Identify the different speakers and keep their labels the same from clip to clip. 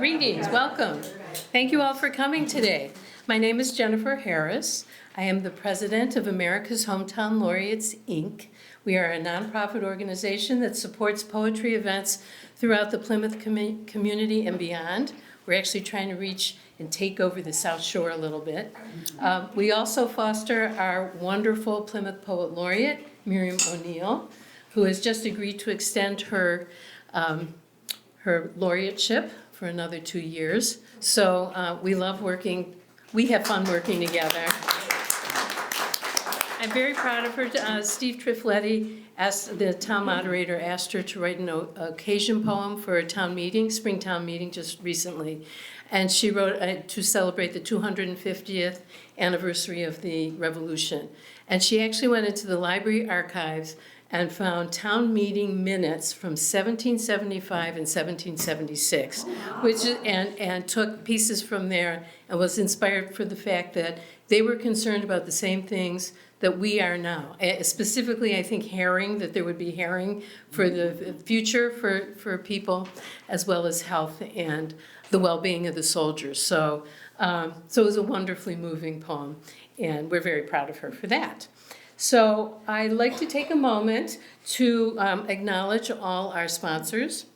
Speaker 1: Greetings, welcome. Thank you all for coming today. My name is Jennifer Harris. I am the president of America's Hometown Laureates, Inc. We are a nonprofit organization that supports poetry events throughout the Plymouth community and beyond. We're actually trying to reach and take over the South Shore a little bit. We also foster our wonderful Plymouth Poet Laureate, Miriam O'Neill, who has just agreed to extend her laureateship for another 2 years. So we love working, we have fun working together. I'm very proud of her. Steve Trifletti, the town moderator, asked her to write an occasion poem for a town meeting, spring town meeting just recently. And she wrote to celebrate the 250th anniversary of the Revolution. And she actually went into the library archives and found town meeting minutes from 1775 and 1776, and took pieces from there and was inspired for the fact that they were concerned about the same things that we are now. Specifically, I think herring, that there would be herring for the future for people, as well as health and the well-being of the soldiers. So it was a wonderfully moving poem, and we're very proud of her for that. So I'd like to take a moment to acknowledge all our sponsors.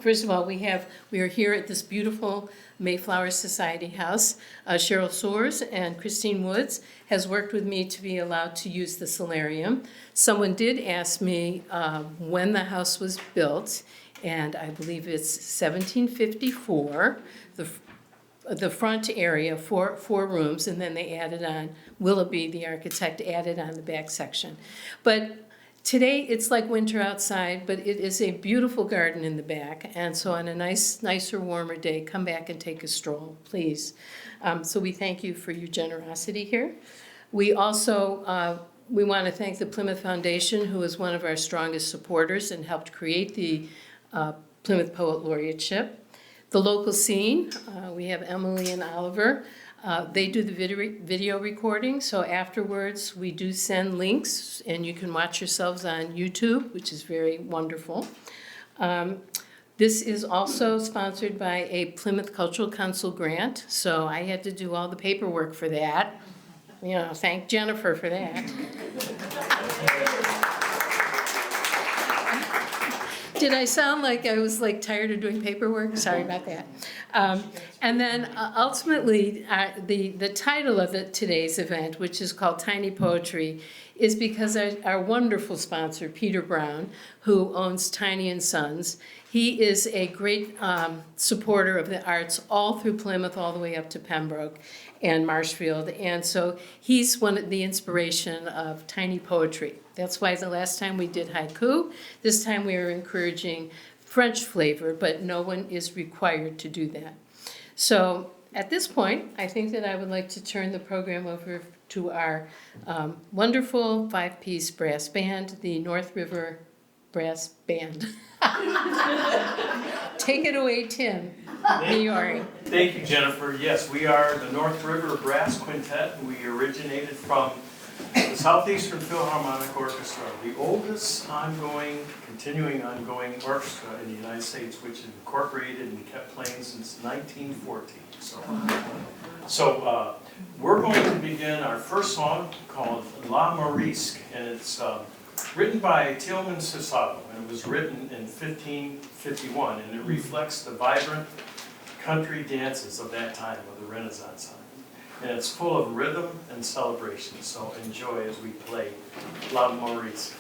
Speaker 1: First of all, we are here at this beautiful Mayflower Society House. Cheryl Soares and Christine Woods has worked with me to be allowed to use the Solarium. Someone did ask me when the house was built, and I believe it's 1754. The front area, four rooms, and then they added on, Willoughby, the architect, added on the back section. But today it's like winter outside, but it is a beautiful garden in the back. And so on a nicer, warmer day, come back and take a stroll, please. So we thank you for your generosity here. We also, we want to thank the Plymouth Foundation, who is one of our strongest supporters and helped create the Plymouth Poet Laureateship. The local scene, we have Emily and Oliver. They do the video recording, so afterwards we do send links and you can watch yourselves on YouTube, which is very wonderful. This is also sponsored by a Plymouth Cultural Council grant, so I had to do all the paperwork for that. You know, thank Jennifer for that. Did I sound like I was tired of doing paperwork? Sorry about that. And then ultimately, the title of today's event, which is called Tiny Poetry, is because our wonderful sponsor, Peter Brown, who owns Tiny & Sons, he is a great supporter of the arts all through Plymouth, all the way up to Pembroke and Marshfield. And so he's the inspiration of tiny poetry. That's why the last time we did haiku, this time we are encouraging French flavor, but no one is required to do that. So at this point, I think that I would like to turn the program over to our wonderful 5-piece brass band, the North River Brass Band. Take it away, Tim.
Speaker 2: Thank you, Jennifer. Yes, we are the North River Brass Quintet. We originated from the Southeastern Philharmonic Orchestra, the oldest continuing ongoing orchestra in the United States, which incorporated and kept playing since 1914. So we're going to begin our first song called La Morisque, and it's written by Tillman Sasabo, and it was written in 1551, and it reflects the vibrant country dances of that time, of the Renaissance time. And it's full of rhythm and celebration, so enjoy as we play La Maurice.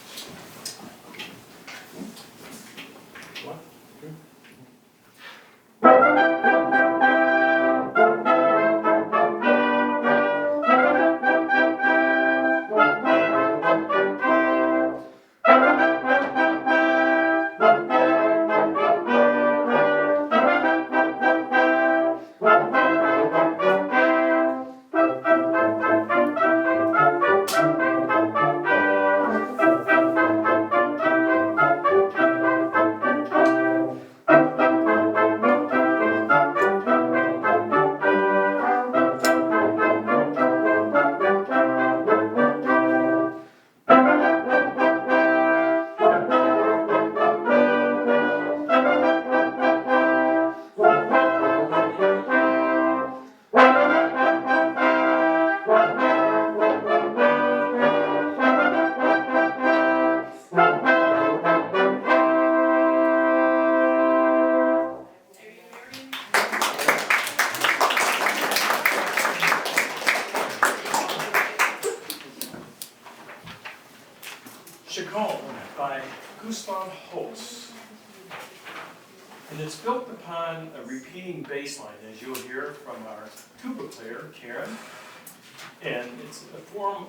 Speaker 2: One, two. Gustav Holst. And it's built upon a repeating bass line, as you'll hear from our tuba player, Karen. And it's a form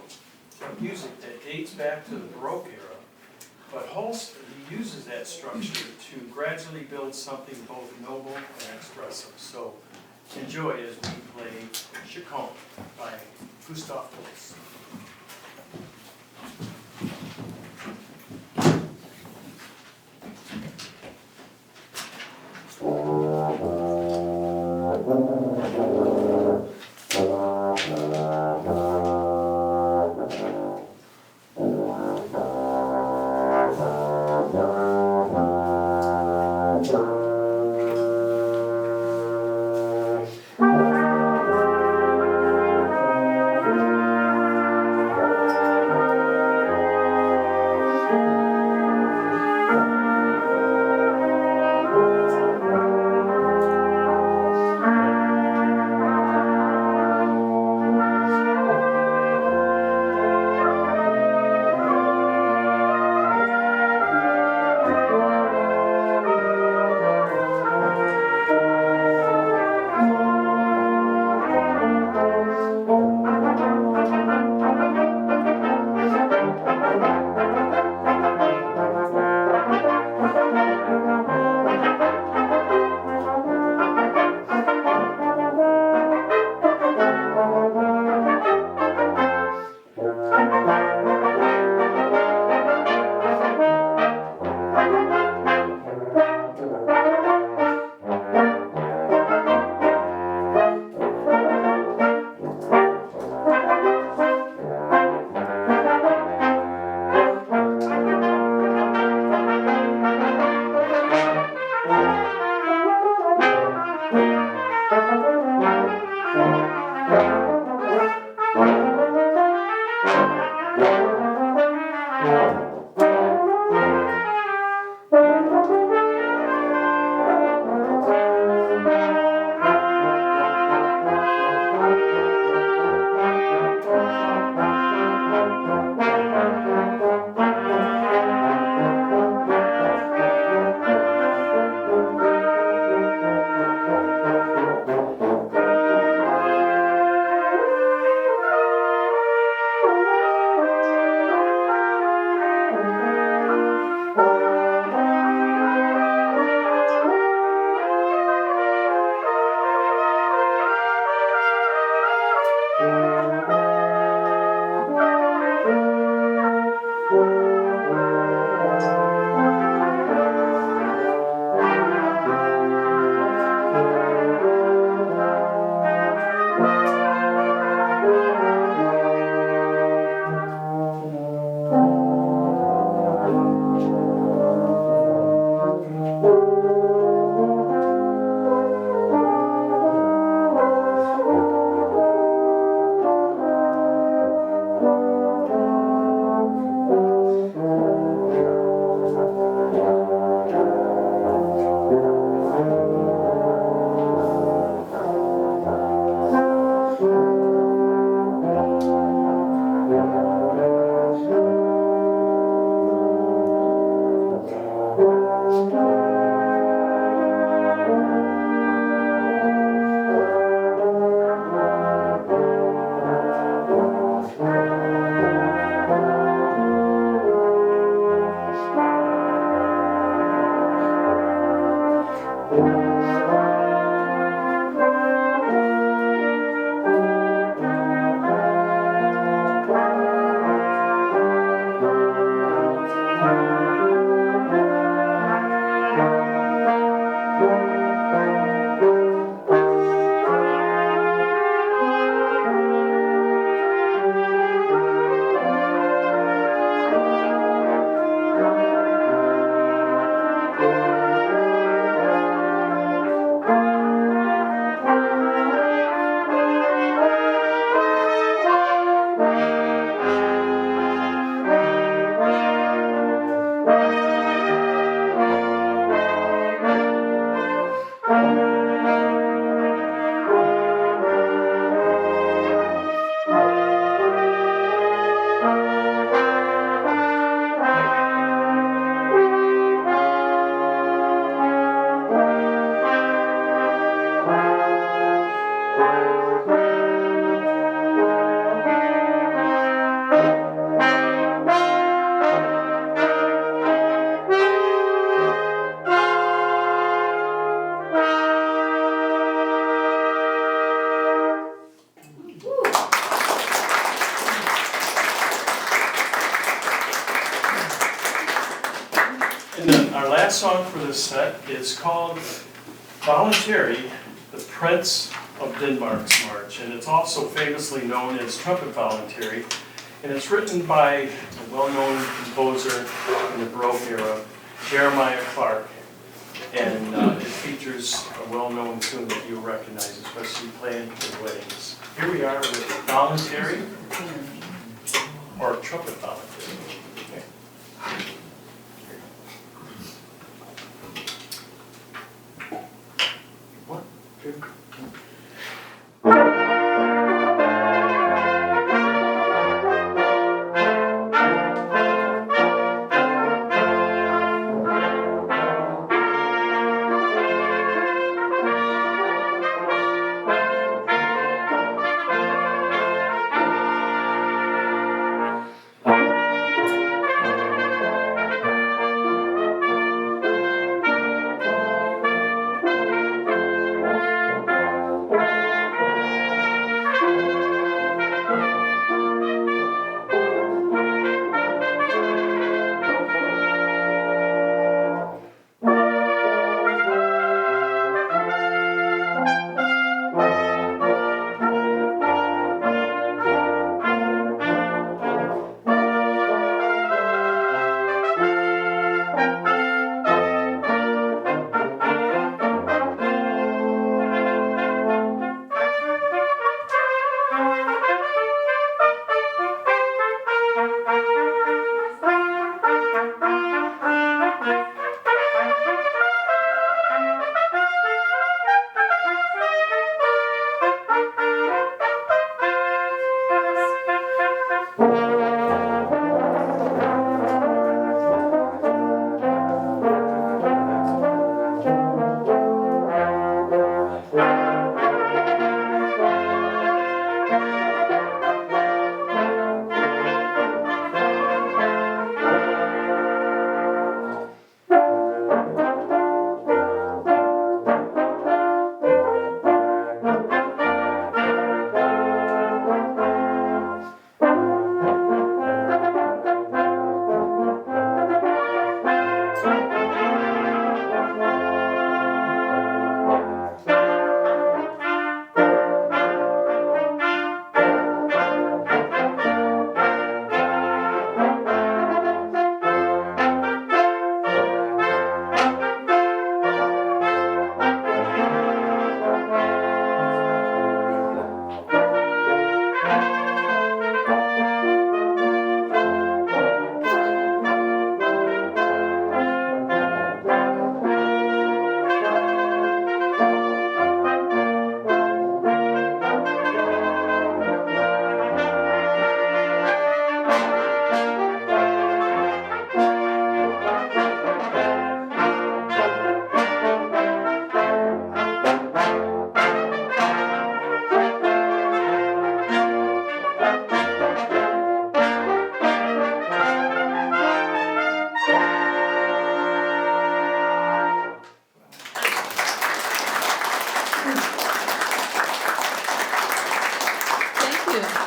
Speaker 2: of music that dates back to the Baroque era. But Holst, he uses that structure to gradually build something both noble and expressive. So enjoy as we play Chaconne by Gustav Holst. And then our last song for this set is called Voluntary, the Prince of Denmark's March. And it's also famously known as Trumpet Voluntary. And it's written by a well-known composer in the Baroque era, Jeremiah Clark. And it features a well-known tune that you'll recognize, especially playing at weddings. Here we are with Voluntary, or Trumpet Voluntary. Okay. One, two, three.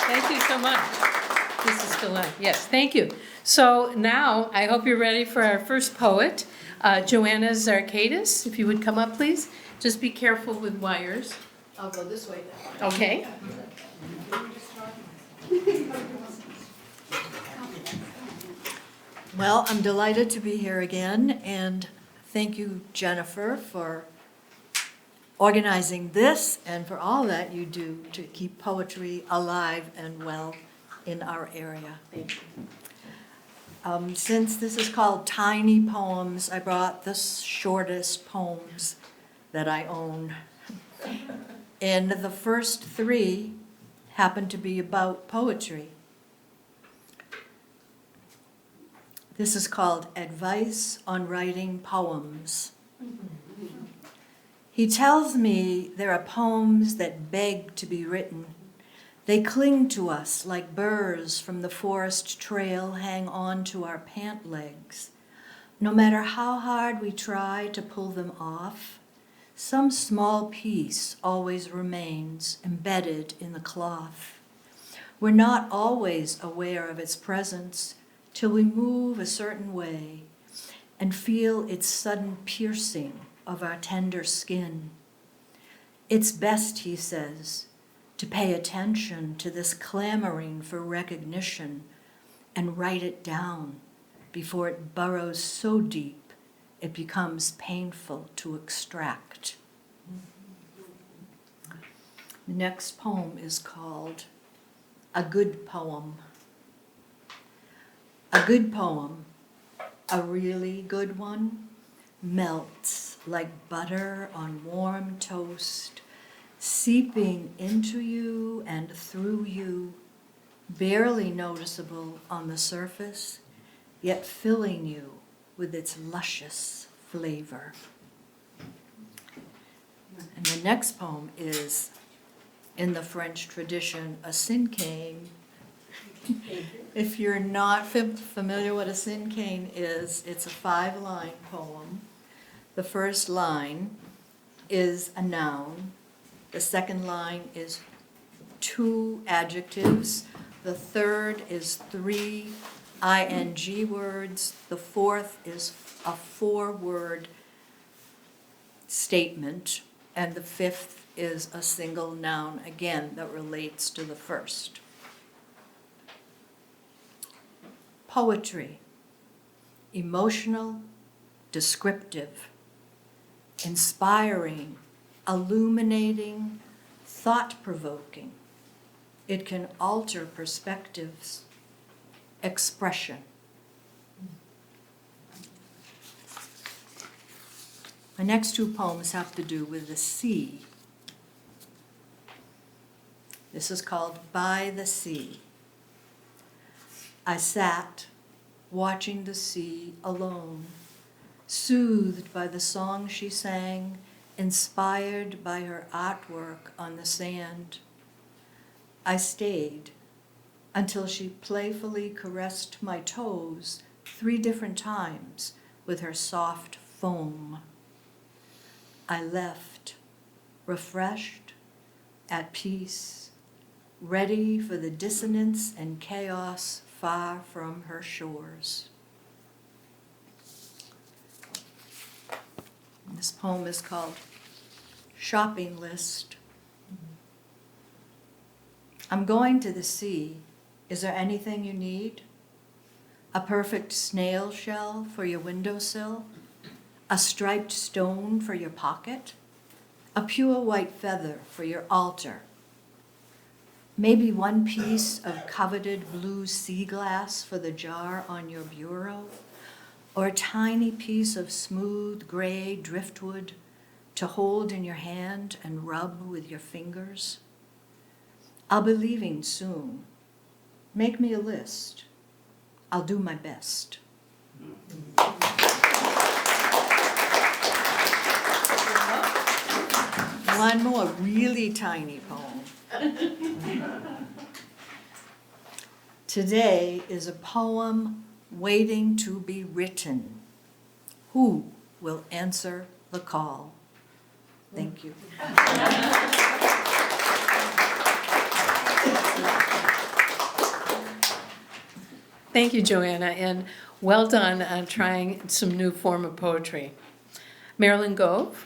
Speaker 1: Thank you so much. This is Gillette. Yes, thank you. So now, I hope you're ready for our first poet, Joanna Zarkadis. If you would come up, please. Just be careful with wires.
Speaker 3: I'll go this way now.
Speaker 1: Okay.
Speaker 3: Well, I'm delighted to be here again, and thank you, Jennifer, for organizing this and for all that you do to keep poetry alive and well in our area.
Speaker 1: Thank you.
Speaker 3: Since this is called Tiny Poems, I brought the shortest poems that I own. And the first three happen to be about poetry. This is called Advice on Writing Poems. He tells me there are poems that beg to be written. They cling to us like burrs from the forest trail hang on to our pant legs. No matter how hard we try to pull them off, some small piece always remains embedded in the cloth. We're not always aware of its presence till we move a certain way, and feel its sudden piercing of our tender skin. It's best, he says, to pay attention to this clamoring for recognition and write it down before it burrows so deep it becomes painful to extract. The next poem is called A Good Poem. A good poem, a really good one, melts like butter on warm toast, seeping into you and through you, barely noticeable on the surface, yet filling you with its luscious flavor. And the next poem is, in the French tradition, a cinquain. If you're not familiar what a cinquain is, it's a 5-line poem. The first line is a noun. The second line is 2 adjectives. The third is 3 ing words. The fourth is a 4-word statement. And the fifth is a single noun, again, that relates to the first. Poetry, emotional, descriptive, inspiring, illuminating, thought-provoking. It can alter perspectives, expression. My next 2 poems have to do with the sea. This is called By the Sea. I sat watching the sea alone, soothed by the song she sang, inspired by her artwork on the sand. I stayed until she playfully caressed my toes 3 different times with her soft foam. I left, refreshed, at peace, ready for the dissonance and chaos far from her shores. This poem is called Shopping List. I'm going to the sea. Is there anything you need? A perfect snail shell for your windowsill? A striped stone for your pocket? A pure white feather for your altar? Maybe 1 piece of coveted blue sea glass for the jar on your bureau? Or a tiny piece of smooth gray driftwood to hold in your hand and rub with your fingers? I'll be leaving soon. Make me a list. I'll do my best. One more really tiny poem. Today is a poem waiting to be written. Who will answer the call? Thank you.
Speaker 1: Thank you, Joanna, and well done on trying some new form of poetry. Marilyn Gove.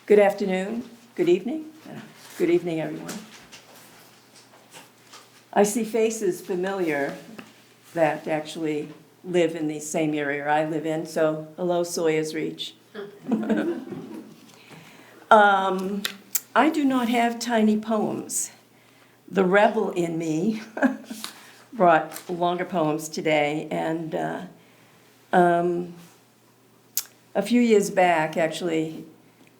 Speaker 4: Good afternoon, good evening, everyone. I see faces familiar that actually live in the same area I live in, so hello, Sawyer's Reach. I do not have tiny poems. The rebel in me brought longer poems today, and a few years back, actually,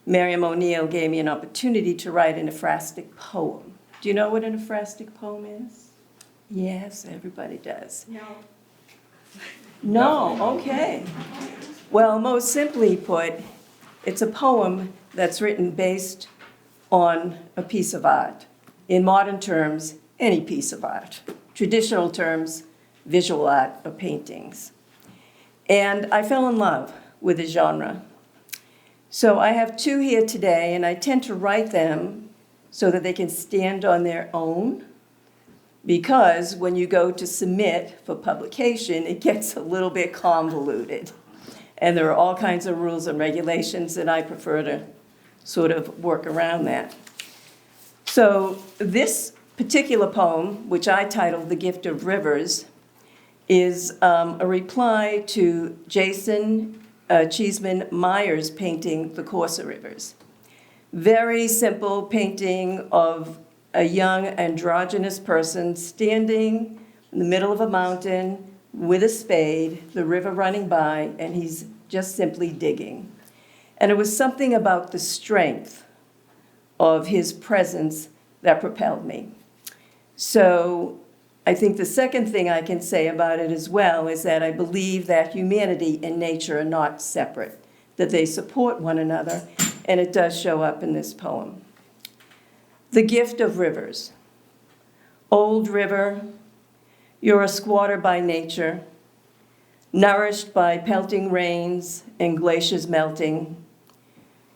Speaker 4: Miriam O'Neill gave me an opportunity to write an ekphrastic poem. Do you know what an ekphrastic poem is? Yes, everybody does. No, okay. Well, most simply put, it's a poem that's written based on a piece of art. In modern terms, any piece of art. Traditional terms, visual art or paintings. And I fell in love with the genre. So I have 2 here today, and I tend to write them so that they can stand on their own. Because when you go to submit for publication, it gets a little bit convoluted. And there are all kinds of rules and regulations, and I prefer to sort of work around that. So this particular poem, which I titled The Gift of Rivers, is a reply to Jason Cheeseman Meyer's painting, The Courser Rivers. Very simple painting of a young androgynous person standing in the middle of a mountain with a spade, the river running by, and he's just simply digging. And it was something about the strength of his presence that propelled me. So I think the second thing I can say about it as well is that I believe that humanity and nature are not separate, that they support one another, and it does show up in this poem. The Gift of Rivers. Old river, you're a squatter by nature, nourished by pelting rains and glaciers melting.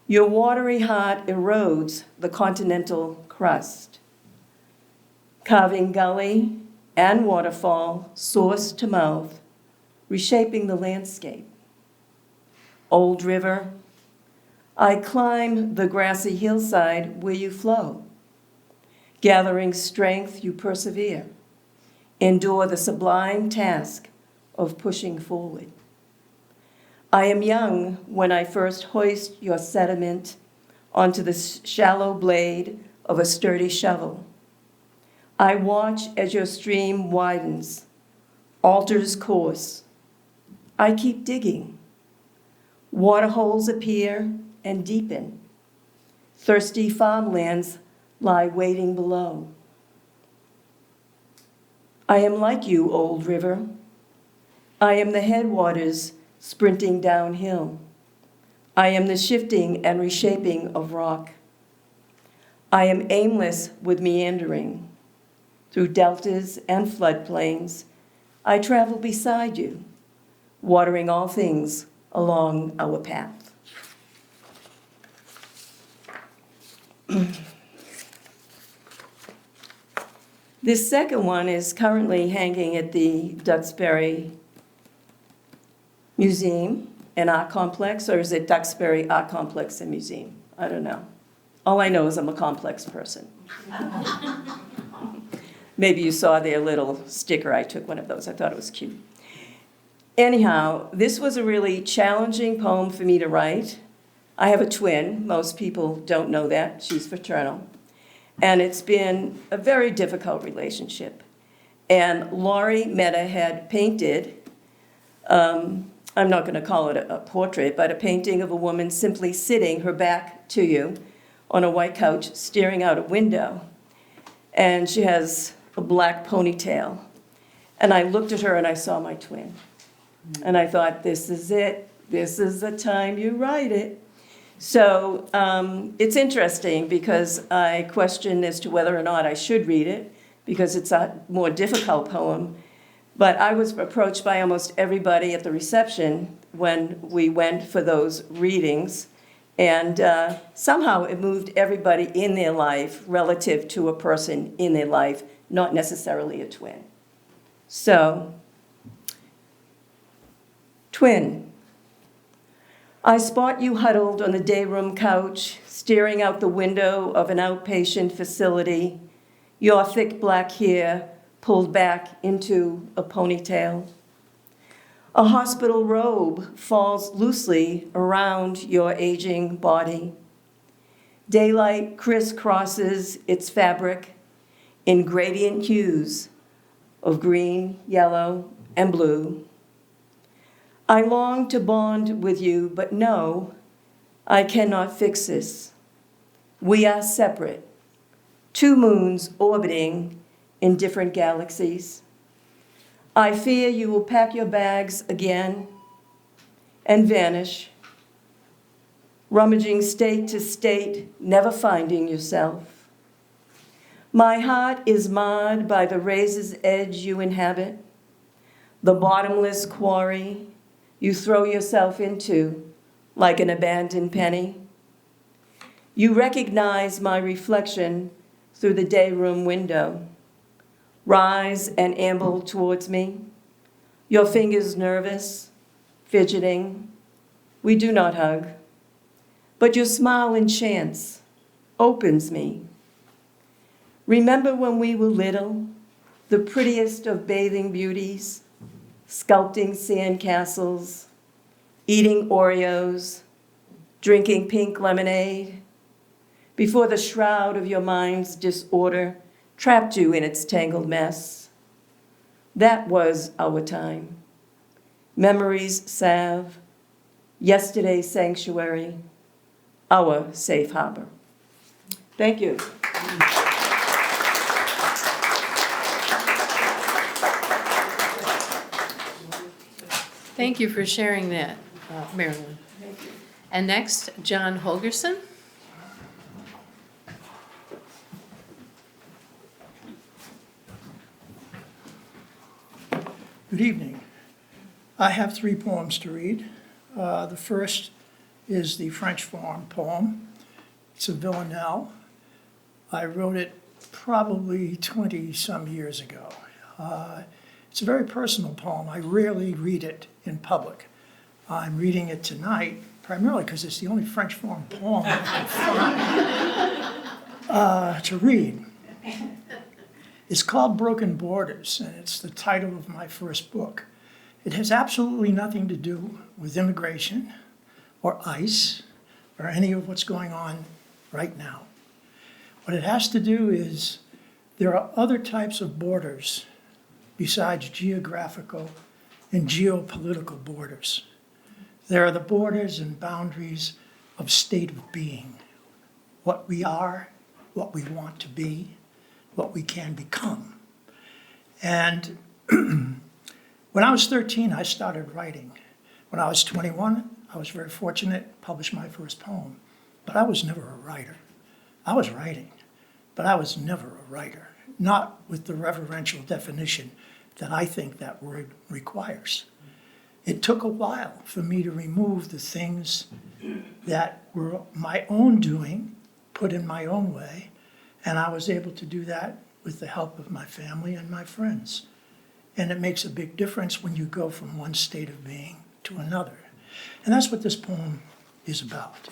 Speaker 4: Your watery heart erodes the continental crust, carving gully and waterfall, source to mouth, reshaping the landscape. Old river, I climb the grassy hillside where you flow. Gathering strength, you persevere. Endure the sublime task of pushing forward. I am young when I first hoist your sediment onto the shallow blade of a sturdy shovel. I watch as your stream widens, alters course. I keep digging. Water holes appear and deepen. Thirsty farmlands lie waiting below. I am like you, old river. I am the headwaters sprinting downhill. I am the shifting and reshaping of rock. I am aimless with meandering. Through deltas and floodplains, I travel beside you, watering all things along our path. This second one is currently hanging at the Duxbury Museum and Art Complex, or is it Duxbury Art Complex and Museum? I don't know. All I know is I'm a complex person. Maybe you saw their little sticker. I took one of those. I thought it was cute. Anyhow, this was a really challenging poem for me to write. I have a twin. Most people don't know that. She's fraternal. And it's been a very difficult relationship. And Laurie Meta had painted, I'm not going to call it a portrait, but a painting of a woman simply sitting, her back to you, on a white couch, staring out a window. And she has a black ponytail. And I looked at her and I saw my twin. And I thought, this is it. This is the time you write it. So it's interesting because I question as to whether or not I should read it because it's a more difficult poem. But I was approached by almost everybody at the reception when we went for those readings. And somehow it moved everybody in their life relative to a person in their life, not necessarily a twin. So, twin. I spot you huddled on the day room couch, staring out the window of an outpatient facility, your thick black hair pulled back into a ponytail. A hospital robe falls loosely around your aging body. Daylight crisscrosses its fabric in gradient hues of green, yellow, and blue. I long to bond with you, but no, I cannot fix this. We are separate, two moons orbiting in different galaxies. I fear you will pack your bags again and vanish, rummaging state to state, never finding yourself. My heart is marred by the razor's edge you inhabit, the bottomless quarry you throw yourself into like an abandoned penny. You recognize my reflection through the day room window. Rise and amble towards me, your fingers nervous, fidgeting. We do not hug, but your smile enchants, opens me. Remember when we were little, the prettiest of bathing beauties, sculpting sandcastles, eating Oreos, drinking pink lemonade, before the shroud of your mind's disorder trapped you in its tangled mess. That was our time. Memories salve, yesterday's sanctuary, our safe harbor. Thank you.
Speaker 1: Thank you for sharing that, Marilyn. And next, John Holgerson.
Speaker 5: Good evening. I have 3 poems to read. The first is the French form poem. It's a villanelle. I wrote it probably 20-some years ago. It's a very personal poem. I rarely read it in public. I'm reading it tonight primarily because it's the only French form poem I can find to read. It's called Broken Borders, and it's the title of my first book. It has absolutely nothing to do with immigration or ICE or any of what's going on right now. What it has to do is there are other types of borders besides geographical and geopolitical borders. There are the borders and boundaries of state of being, what we are, what we want to be, what we can become. And when I was 13, I started writing. When I was 21, I was very fortunate, published my first poem. But I was never a writer. I was writing, but I was never a writer, not with the reverential definition that I think that word requires. It took a while for me to remove the things that were my own doing, put in my own way, and I was able to do that with the help of my family and my friends. And it makes a big difference when you go from one state of being to another. And that's what this poem is about.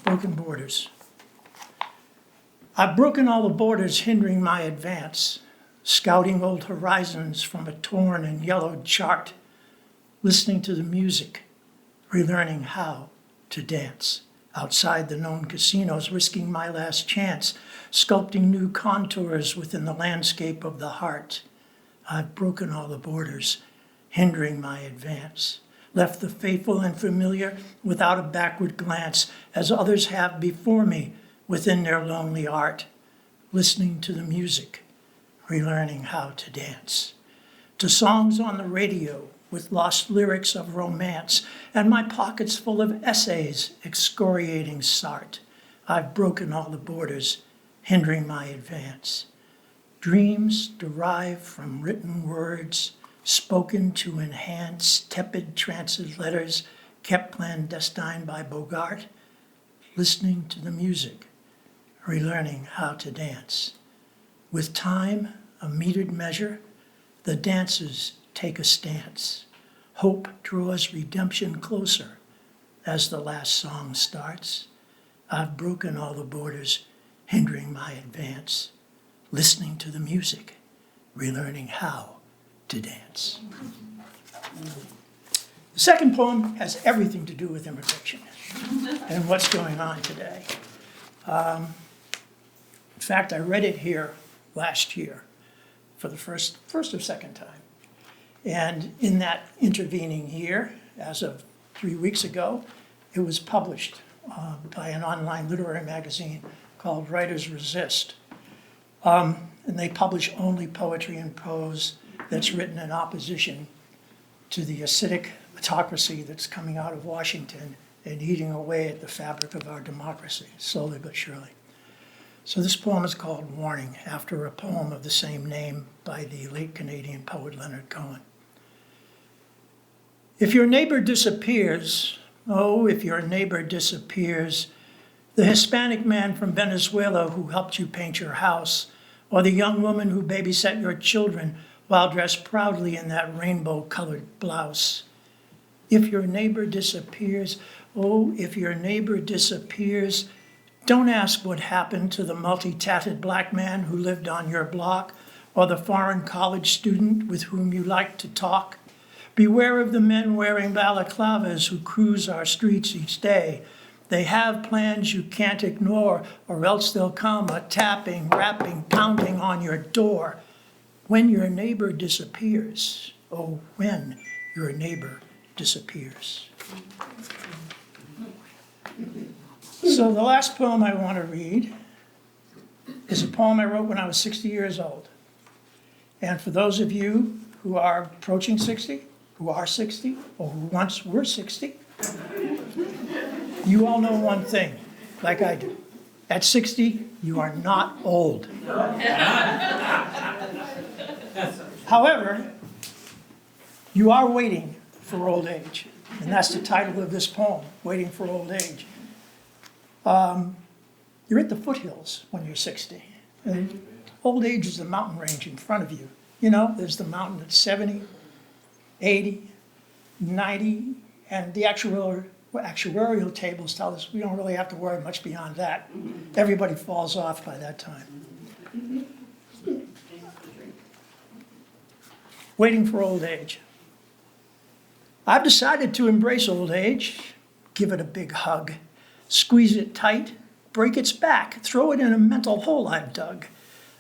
Speaker 5: Broken borders. I've broken all the borders hindering my advance, scouting old horizons from a torn and yellowed chart, listening to the music, relearning how to dance. Outside the known casinos, risking my last chance, sculpting new contours within the landscape of the heart. I've broken all the borders, hindering my advance, left the faithful and familiar without a backward glance, as others have before me within their lonely art, listening to the music, relearning how to dance. To songs on the radio with lost lyrics of romance, and my pockets full of essays excoriating Sartre. I've broken all the borders, hindering my advance. Dreams derived from written words, spoken to enhance tepid trances letters kept clandestine by Bogart, listening to the music, relearning how to dance. With time, a metered measure, the dancers take a stance. Hope draws redemption closer as the last song starts. I've broken all the borders, hindering my advance, listening to the music, relearning how to dance. The second poem has everything to do with immigration and what's going on today. In fact, I read it here last year for the first or second time. And in that intervening year, as of 3 weeks ago, it was published by an online literary magazine called Writers Resist. And they publish only poetry and prose that's written in opposition to the acidic autocracy that's coming out of Washington and eating away at the fabric of our democracy, slowly but surely. So this poem is called Warning, after a poem of the same name by the late Canadian poet Leonard Cohen. If your neighbor disappears, oh, if your neighbor disappears, The Hispanic man from Venezuela who helped you paint your house, or the young woman who babysat your children while dressed proudly in that rainbow-colored blouse. If your neighbor disappears, oh, if your neighbor disappears, don't ask what happened to the multi-tatted black man who lived on your block, or the foreign college student with whom you like to talk. Beware of the men wearing balaclavas who cruise our streets each day. They have plans you can't ignore, or else they'll come a-tapping, rapping, pounding on your door. When your neighbor disappears, oh, when your neighbor disappears. So the last poem I want to read is a poem I wrote when I was 60 years old. And for those of you who are approaching 60, who are 60, or who once were 60, you all know one thing, like I do. At 60, you are not old. However, you are waiting for old age. And that's the title of this poem, Waiting for Old Age. You're at the foothills when you're 60. And old age is the mountain range in front of you. You know, there's the mountain at 70, 80, 90, and the actuarial tables tell us we don't really have to worry much beyond that. Everybody falls off by that time. Waiting for old age. I've decided to embrace old age, give it a big hug, squeeze it tight, break its back, throw it in a mental hole I've dug.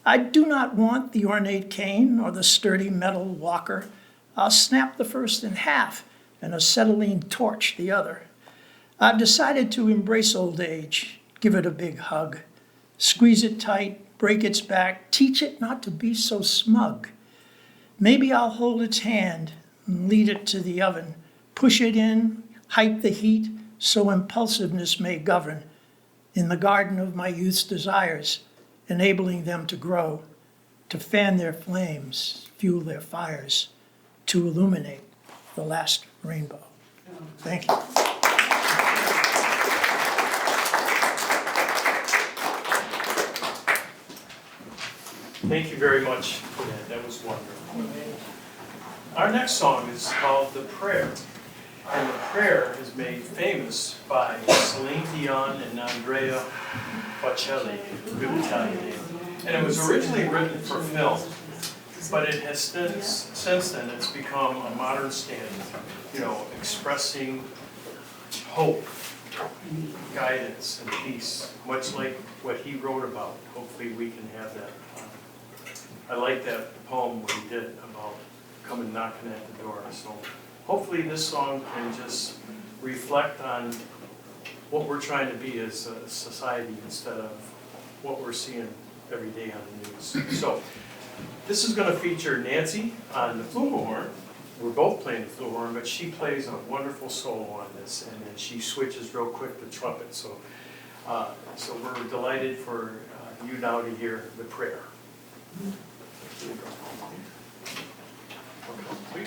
Speaker 5: I do not want the ornate cane or the sturdy metal walker. I'll snap the first in half and acetylene torch the other. I've decided to embrace old age, give it a big hug, squeeze it tight, break its back, teach it not to be so smug. Maybe I'll hold its hand and lead it to the oven, push it in, hype the heat, so impulsiveness may govern in the garden of my youth's desires, enabling them to grow, to fan their flames, fuel their fires, to illuminate the last rainbow. Thank you.
Speaker 2: Thank you very much for that. That was wonderful. Our next song is called The Prayer. And The Prayer is made famous by Celine Dion and Andrea Bocelli, good Italian name. And it was originally written for film, but it has since then it's become a modern standard, you know, expressing hope, guidance, and peace, much like what he wrote about. Hopefully we can have that. I like that poem what he did about coming knocking at the door. So hopefully this song can just reflect on what we're trying to be as a society instead of what we're seeing every day on the news. So this is going to feature Nancy on the flugelhorn. We're both playing the flugelhorn, but she plays a wonderful solo on this, and then she switches real quick to trumpet. So, so we're delighted for you now to hear The Prayer. Here we go. Okay,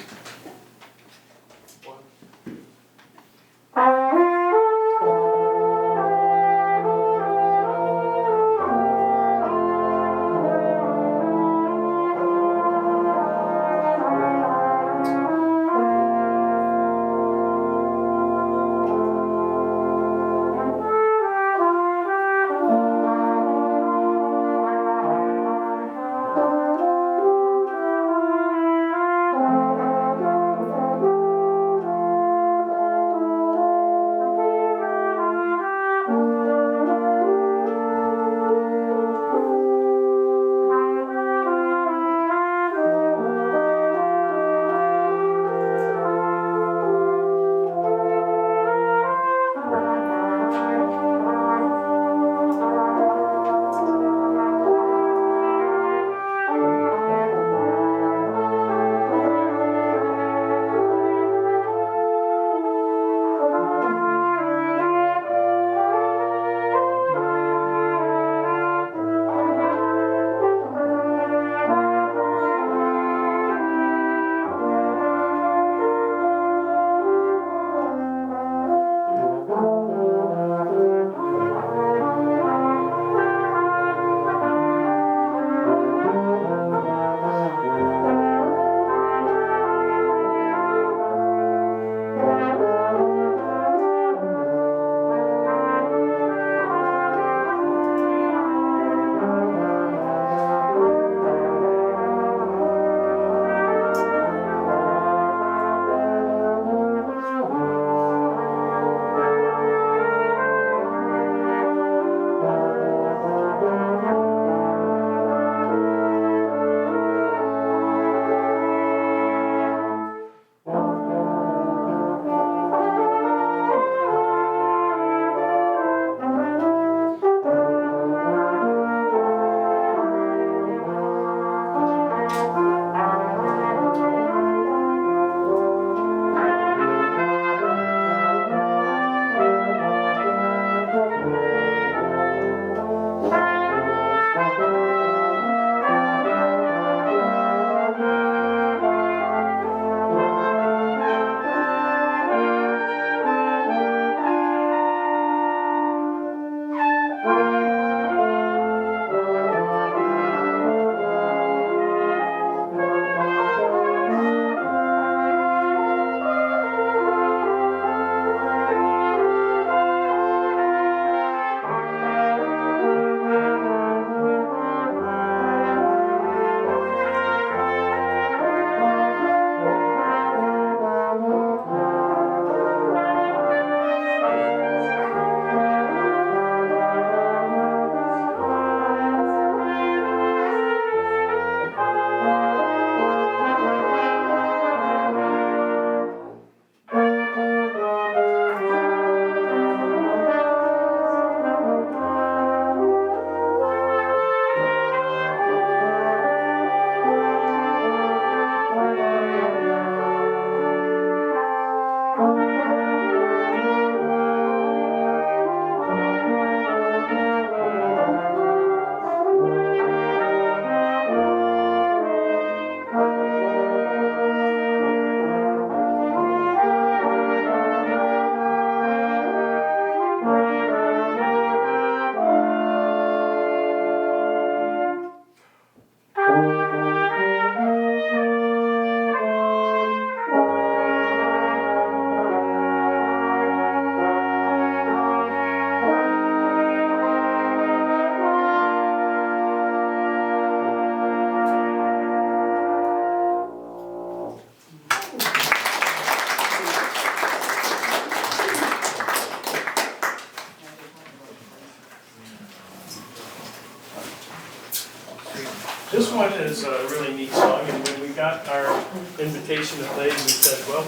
Speaker 2: This one is a really neat song, and when we got our invitation to play, we said, well,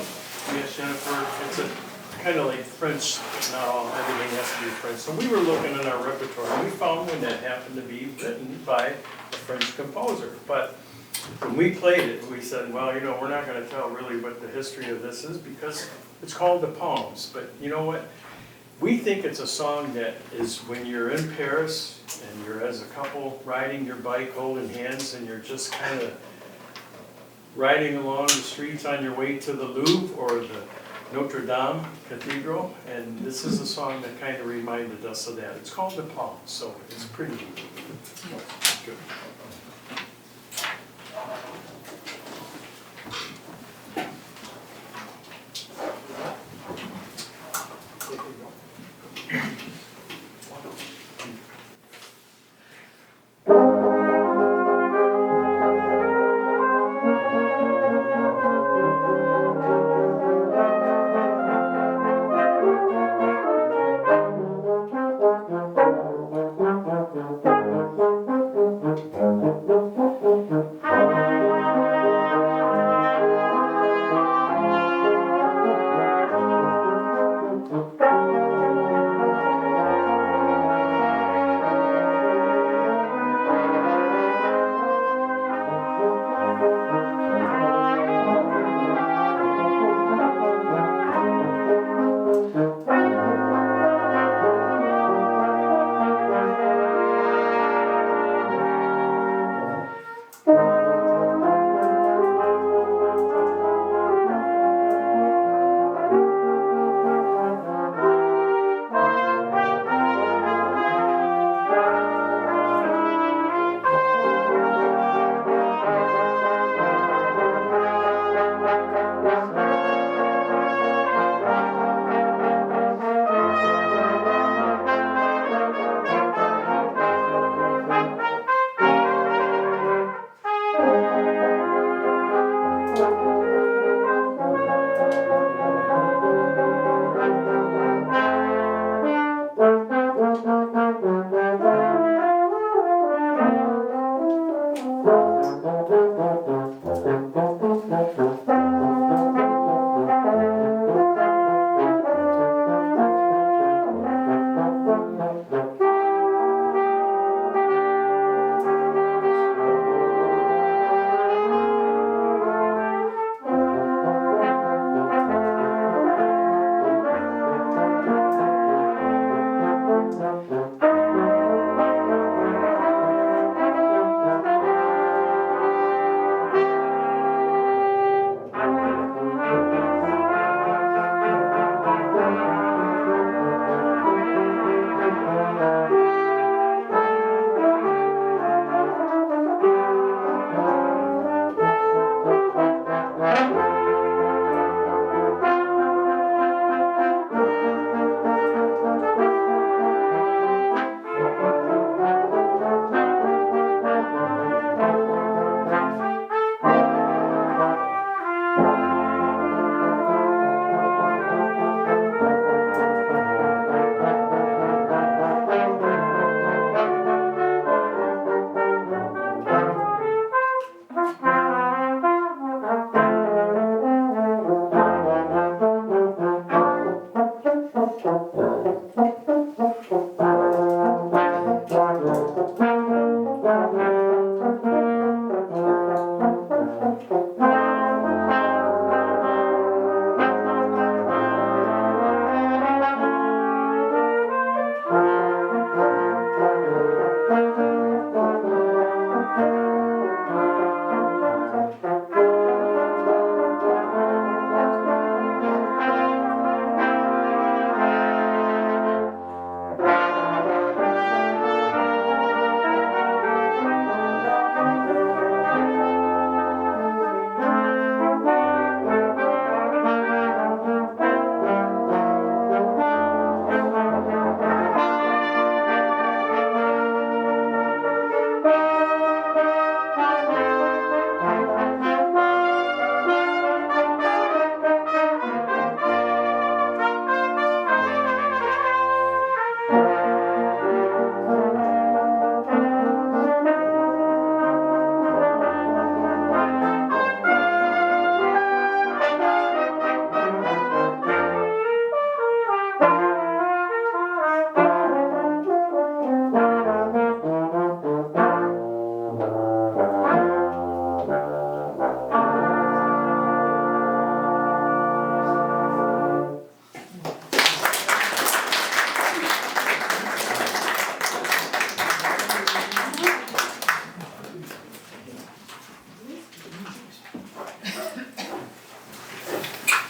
Speaker 2: yes, Jennifer, it's a kind of like French, not all, everything has to be French. So we were looking in our repertoire, and we found one that happened to be written by a French composer. But when we played it, we said, well, you know, we're not gonna tell really what the history of this is, because it's called the Poems. But you know what? We think it's a song that is when you're in Paris and you're as a couple riding your bike holding hands and you're just kind of riding along the streets on your way to the Louvre or the Notre Dame Cathedral. And this is a song that kind of reminded us of that. It's called The Poems, so it's pretty neat. Good.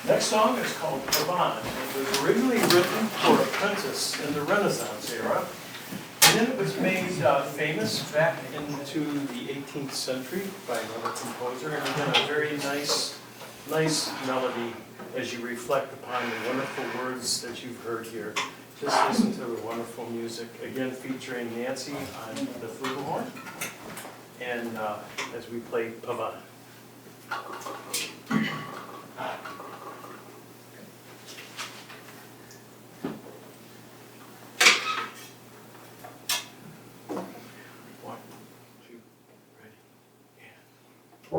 Speaker 2: Next song is called Pavane. It was originally written for a princess in the Renaissance era, and then it was made famous back into the 18th century by another composer, and again, a very nice melody as you reflect upon the wonderful words that you've heard here. Just listen to the wonderful music, again featuring Nancy on the flugelhorn, and as we play Pavane. One, two, ready, and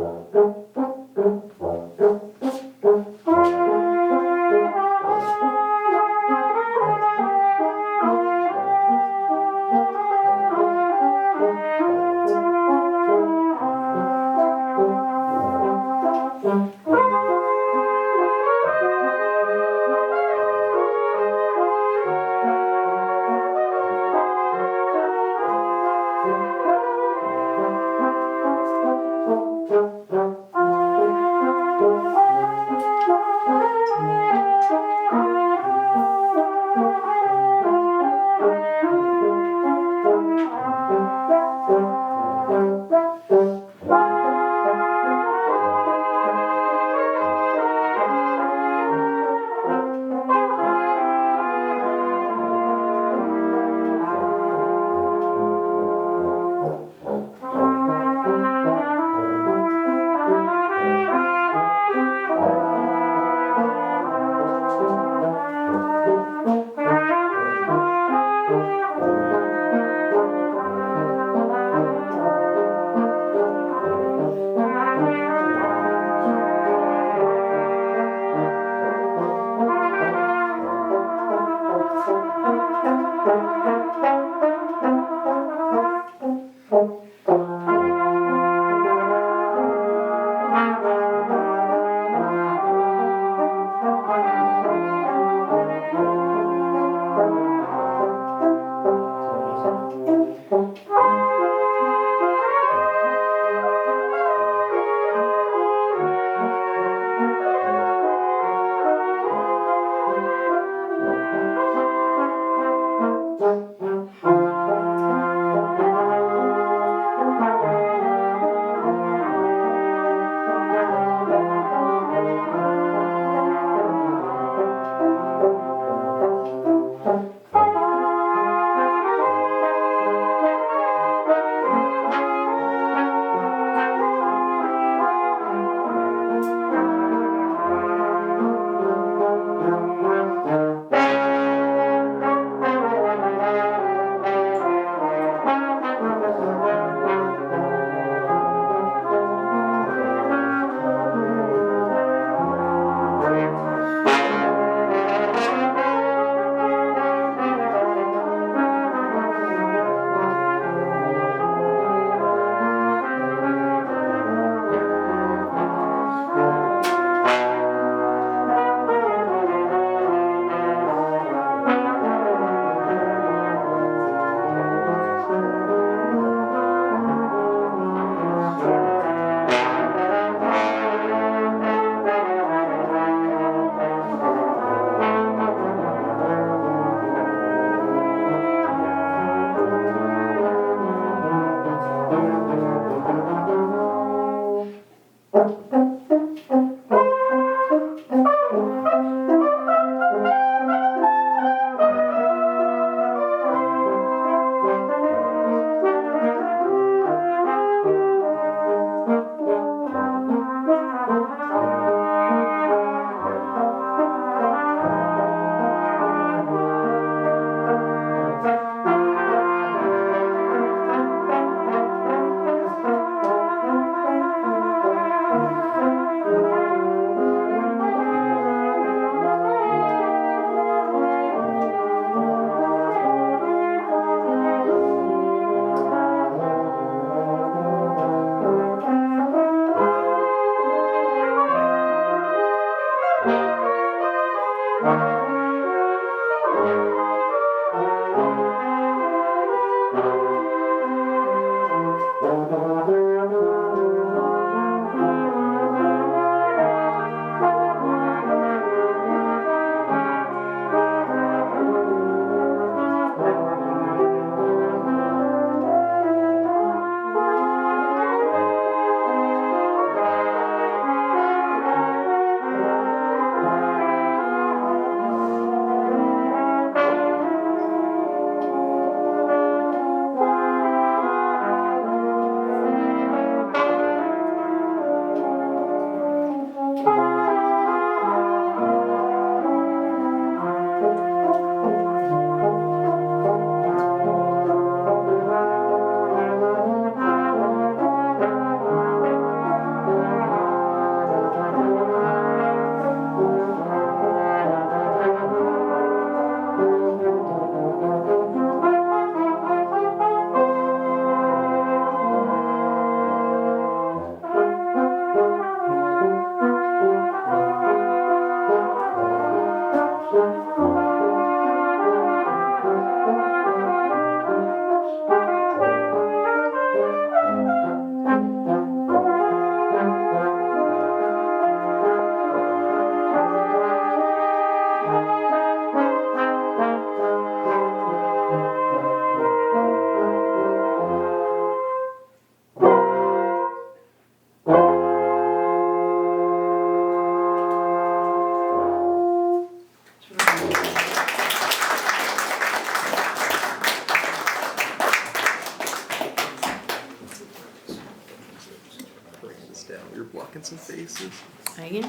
Speaker 6: You're blocking some faces.
Speaker 1: Megan?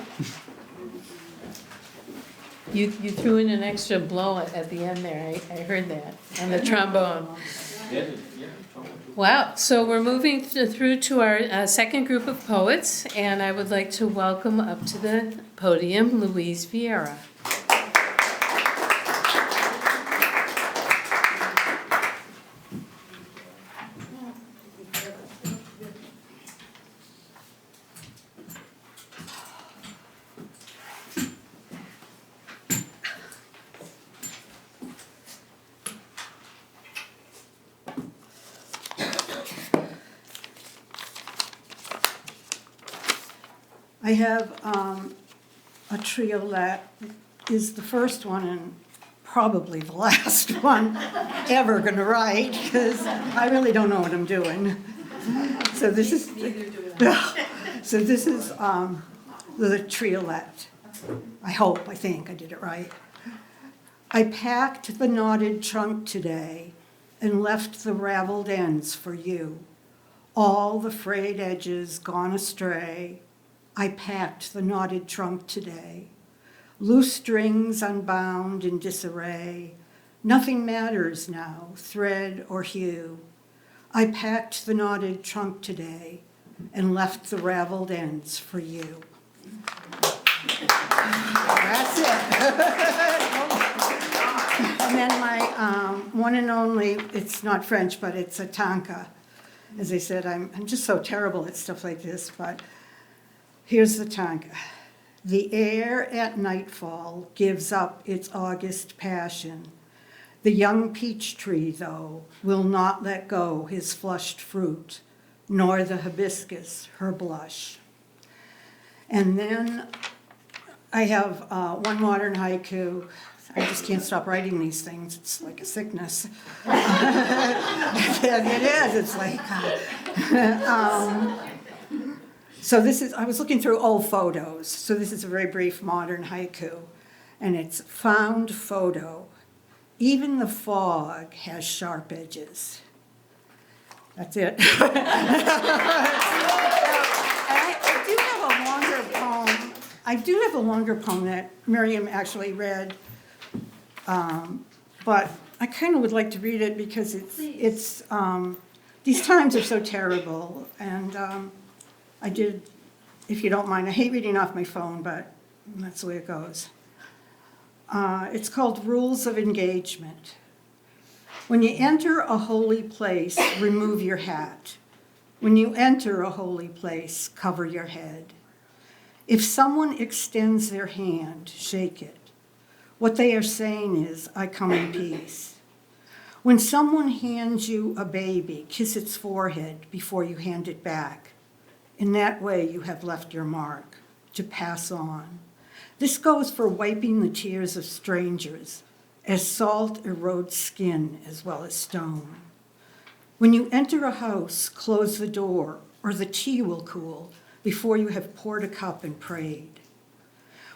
Speaker 1: You threw in an extra blow at the end there, I heard that, on the trombone. Wow, so we're moving through to our second group of poets, and I would like to welcome up to the podium Louise Vieira.
Speaker 7: I have a trio that is the first one and probably the last one ever going to write, because I really don't know what I'm doing. So this is so this is the triolet. I think I did it right. I packed the knotted trunk today and left the raveled ends for you. All the frayed edges gone astray. I packed the knotted trunk today. Loose strings unbound in disarray. Nothing matters now, thread or hue. I packed the knotted trunk today and left the raveled ends for you. That's it. And then my one and only, it's not French, but it's a tanka. As I said, I'm just so terrible at stuff like this, but here's the tanka. The air at nightfall gives up its August passion. The young peach tree, though, will not let go his flushed fruit, nor the hibiscus her blush. And then I have one modern haiku. I just can't stop writing these things. It's like a sickness. It is. It's like... So I was looking through old photos, so this is a very brief modern haiku, and it's found photo. Even the fog has sharp edges. That's it. And I do have a longer poem. I do have a longer poem that Miriam actually read, but I kind of would like to read it because it's these times are so terrible, and I did, if you don't mind, I hate reading off my phone, but that's the way it goes. It's called Rules of Engagement. When you enter a holy place, remove your hat. When you enter a holy place, cover your head. If someone extends their hand, shake it. What they are saying is, I come in peace. When someone hands you a baby, kiss its forehead before you hand it back. In that way, you have left your mark to pass on. This goes for wiping the tears of strangers, as salt erodes skin as well as stone. When you enter a house, close the door, or the tea will cool before you have poured a cup and prayed.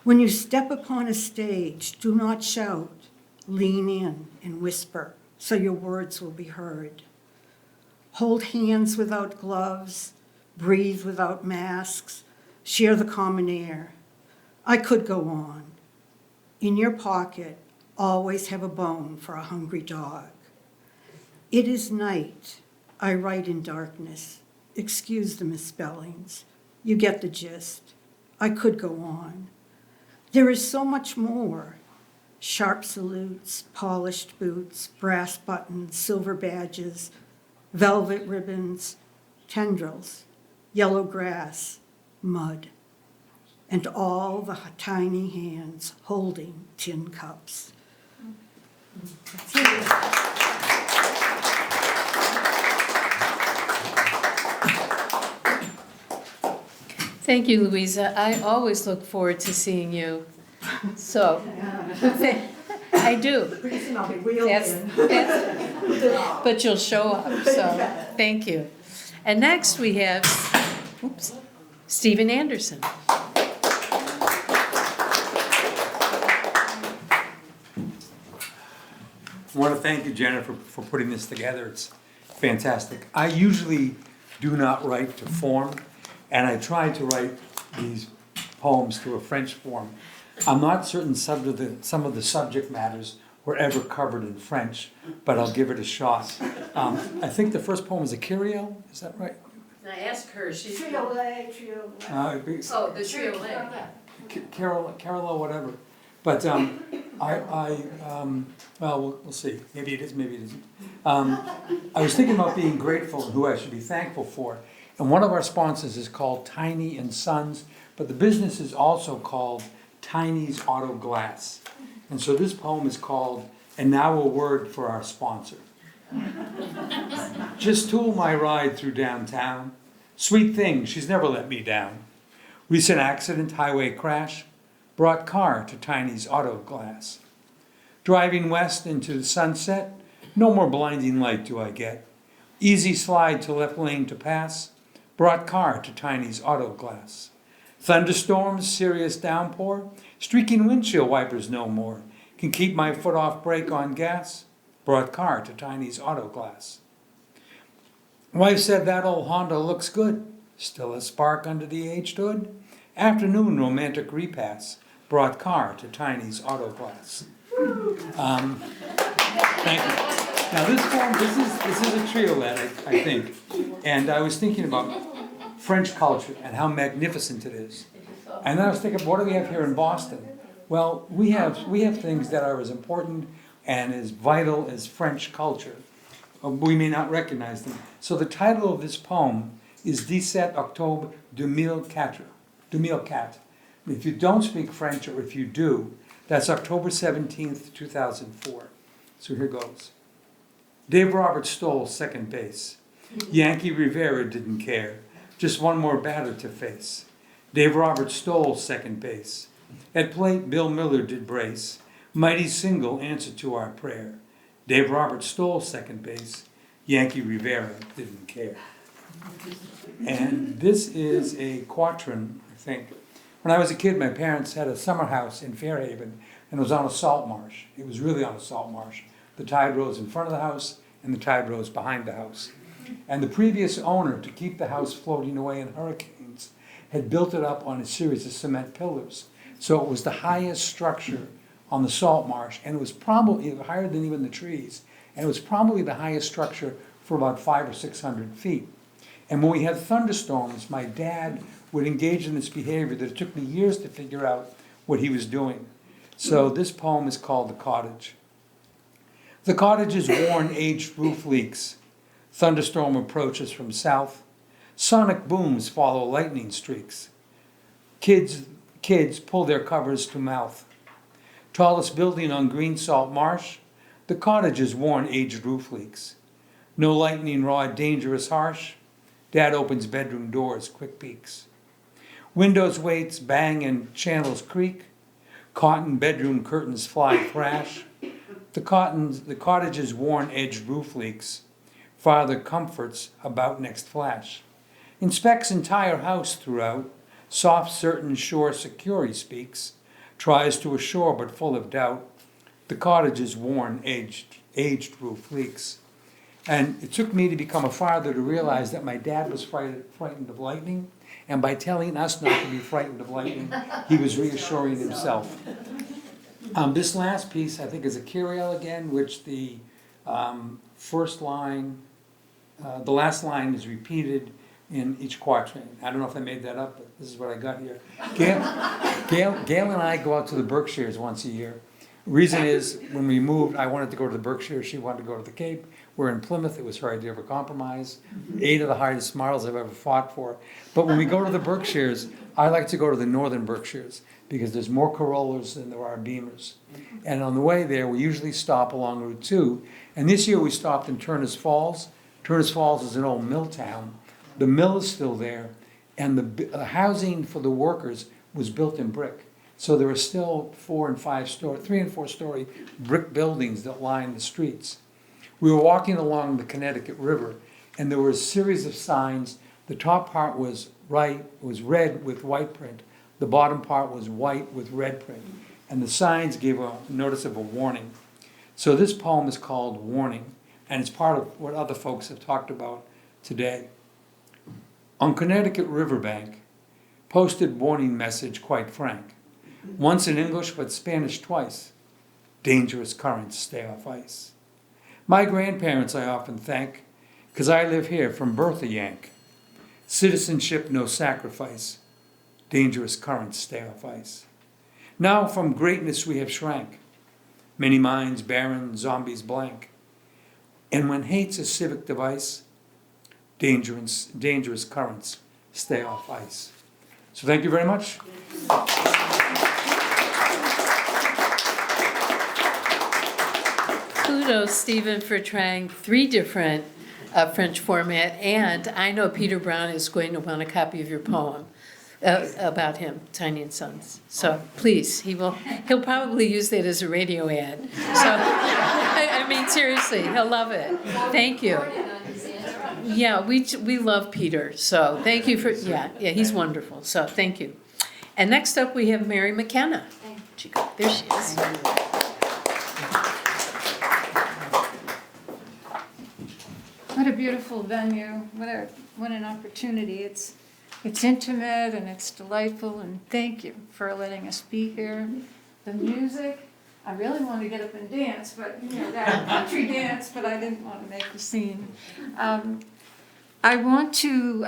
Speaker 7: When you step upon a stage, do not shout, lean in and whisper so your words will be heard. Hold hands without gloves, breathe without masks, share the common air. I could go on. In your pocket, always have a bone for a hungry dog. It is night. I write in darkness. Excuse the misspellings. You get the gist. I could go on. There is so much more. Sharp salutes, polished boots, brass buttons, silver badges, velvet ribbons, tendrils, yellow grass, mud, and all the tiny hands holding tin cups.
Speaker 1: Thank you, Louisa. I always look forward to seeing you. So, I do. But you'll show up, so thank you. And next we have, Stephen Anderson.
Speaker 8: I want to thank you, Jennifer, for putting this together. It's fantastic. I usually do not write to form, and I try to write these poems to a French form. I'm not certain some of the subject matters were ever covered in French, but I'll give it a shot. I think the first poem is a Kyrio, is that right?
Speaker 1: I asked her, she's...
Speaker 3: Triolet.
Speaker 1: Oh, the triolet.
Speaker 8: Carol, whatever. But well, we'll see. Maybe it is, maybe it isn't. I was thinking about being grateful and who I should be thankful for. And one of our sponsors is called Tiny and Sons, but the business is also called Tiny's Auto Glass. And so this poem is called, And Now a Word for Our Sponsor. Just tool my ride through downtown. Sweet thing, she's never let me down. Recent accident, highway crash, brought car to Tiny's Auto Glass. Driving west into the sunset, no more blinding light do I get. Easy slide to left lane to pass, brought car to Tiny's Auto Glass. Thunderstorms, serious downpour, streaking windshield wipers no more. Can keep my foot off brake on gas, brought car to Tiny's Auto Glass. Wife said that old Honda looks good, still a spark under the aged hood. Afternoon romantic repass, brought car to Tiny's Auto Glass. Thank you. Now this poem, this is a triolet, I think, and I was thinking about French culture and how magnificent it is. And then I was thinking, what do we have here in Boston? Well, we have things that are as important and as vital as French culture. We may not recognize them. So the title of this poem is 17 Octobre 2004. 2004. If you don't speak French, or if you do, that's October 17th, 2004. So here goes. Dave Roberts stole second base. Yankee Rivera didn't care. Just one more batter to face. Dave Roberts stole second base. At plate, Bill Miller did brace. Mighty single answer to our prayer. Dave Roberts stole second base. Yankee Rivera didn't care. And this is a quatrain, I think. When I was a kid, my parents had a summer house in Fairhaven, and it was on a salt marsh. It was really on a salt marsh. The tide rose in front of the house, and the tide rose behind the house. And the previous owner, to keep the house floating away in hurricanes, had built it up on a series of cement pillars. So it was the highest structure on the salt marsh, and it was probably higher than even the trees. And it was probably the highest structure for about 500 or 600 feet. And when we had thunderstorms, my dad would engage in this behavior that it took me years to figure out what he was doing. So this poem is called The Cottage. The cottage's worn, aged roof leaks. Thunderstorm approaches from south. Sonic booms follow lightning streaks. Kids pull their covers to mouth. Tallest building on green salt marsh. The cottage's worn, aged roof leaks. No lightning rod, dangerous, harsh. Dad opens bedroom doors, quick peeks. Windows weights bang and channels creak. Cotton bedroom curtains fly thrash. The cottage's worn edged roof leaks. Father comforts about next flash. Inspects entire house throughout. Soft, certain, sure, secure, he speaks. Tries to assure, but full of doubt. The cottage's worn, aged roof leaks. And it took me to become a father to realize that my dad was frightened of lightning, and by telling us not to be frightened of lightning, he was reassuring himself. This last piece, I think, is a Kyriel again, which the first line, the last line is repeated in each quatrain. I don't know if I made that up, but this is what I got here. Gail and I go out to the Berkshires once a year. Reason is, when we moved, I wanted to go to the Berkshires, she wanted to go to the Cape. We're in Plymouth, it was her idea of a compromise. 8 of the hardest smiles I've ever fought for. But when we go to the Berkshires, I like to go to the northern Berkshires because there's more Corollas than there are Beamers. And on the way there, we usually stop along Route 2. And this year we stopped in Turners Falls. Turners Falls is an old mill town. The mill is still there, and the housing for the workers was built in brick. So there are still 3 and 4 story brick buildings that line the streets. We were walking along the Connecticut River, and there were a series of signs. The top part was red with white print. The bottom part was white with red print. And the signs gave a notice of a warning. So this poem is called Warning, and it's part of what other folks have talked about today. On Connecticut riverbank, posted warning message quite frank. Once in English, but Spanish twice. Dangerous currents, stay off ice. My grandparents I often thank, 'cause I live here from birth a Yank. Citizenship, no sacrifice. Dangerous currents, stay off ice. Now from greatness we have shrank. Many minds barren, zombies blank. And when hate's a civic device, dangerous currents, stay off ice. So thank you very much.
Speaker 1: Kudos, Stephen, for trying 3 different French format, and I know Peter Brown is going to want a copy of your poem about him, Tiny and Sons. So please, he'll probably use that as a radio ad. So, I mean, seriously, he'll love it. Thank you. Yeah, we love Peter, so thank you for, yeah, he's wonderful, so thank you. And next up, we have Mary McKenna. There she is.
Speaker 9: What a beautiful venue, what an opportunity. It's intimate and it's delightful, and thank you for letting us be here. The music, I really want to get up and dance, but that country dance, but I didn't want to make the scene. I want to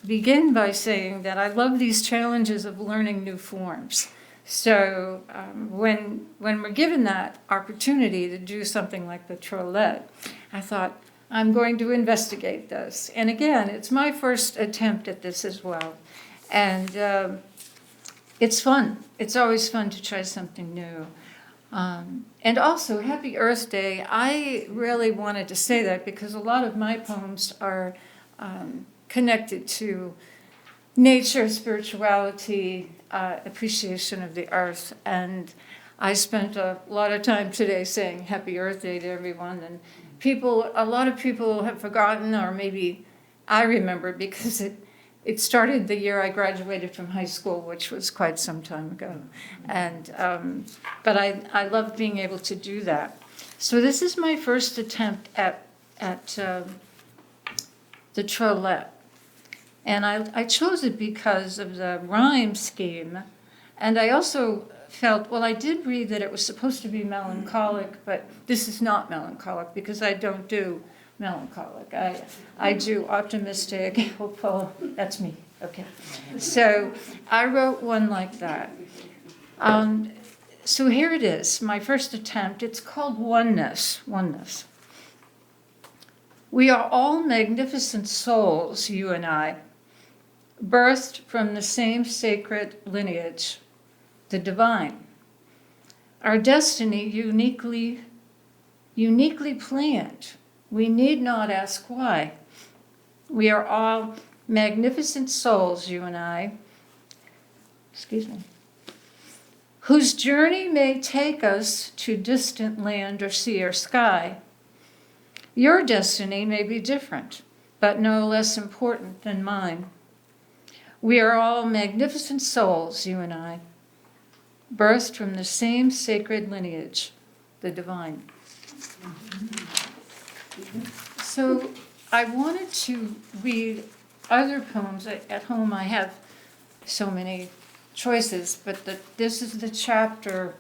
Speaker 9: begin by saying that I love these challenges of learning new forms. So when we're given that opportunity to do something like the Trollette, I thought, I'm going to investigate this. And again, it's my first attempt at this as well. And it's fun. It's always fun to try something new. And also, Happy Earth Day, I really wanted to say that because a lot of my poems are connected to nature, spirituality, appreciation of the earth. And I spent a lot of time today saying Happy Earth Day to everyone. And a lot of people have forgotten or maybe I remember because it started the year I graduated from high school, which was quite some time ago. And, but I love being able to do that. So this is my first attempt at the Trolette. And I chose it because of the rhyme scheme. And I also felt, well, I did read that it was supposed to be melancholic, but this is not melancholic because I don't do melancholic. I do optimistic, hopeful. That's me. Okay. So I wrote one like that. So here it is, my first attempt. It's called Oneness. Oneness. We are all magnificent souls, you and I, birthed from the same sacred lineage, the divine. Our destiny uniquely planned. We need not ask why. We are all magnificent souls, you and I, whose journey may take us to distant land or sea or sky. Your destiny may be different, but no less important than mine. We are all magnificent souls, you and I, birthed from the same sacred lineage, the divine. So I wanted to read other poems. At home I have so many choices, but this is the chapter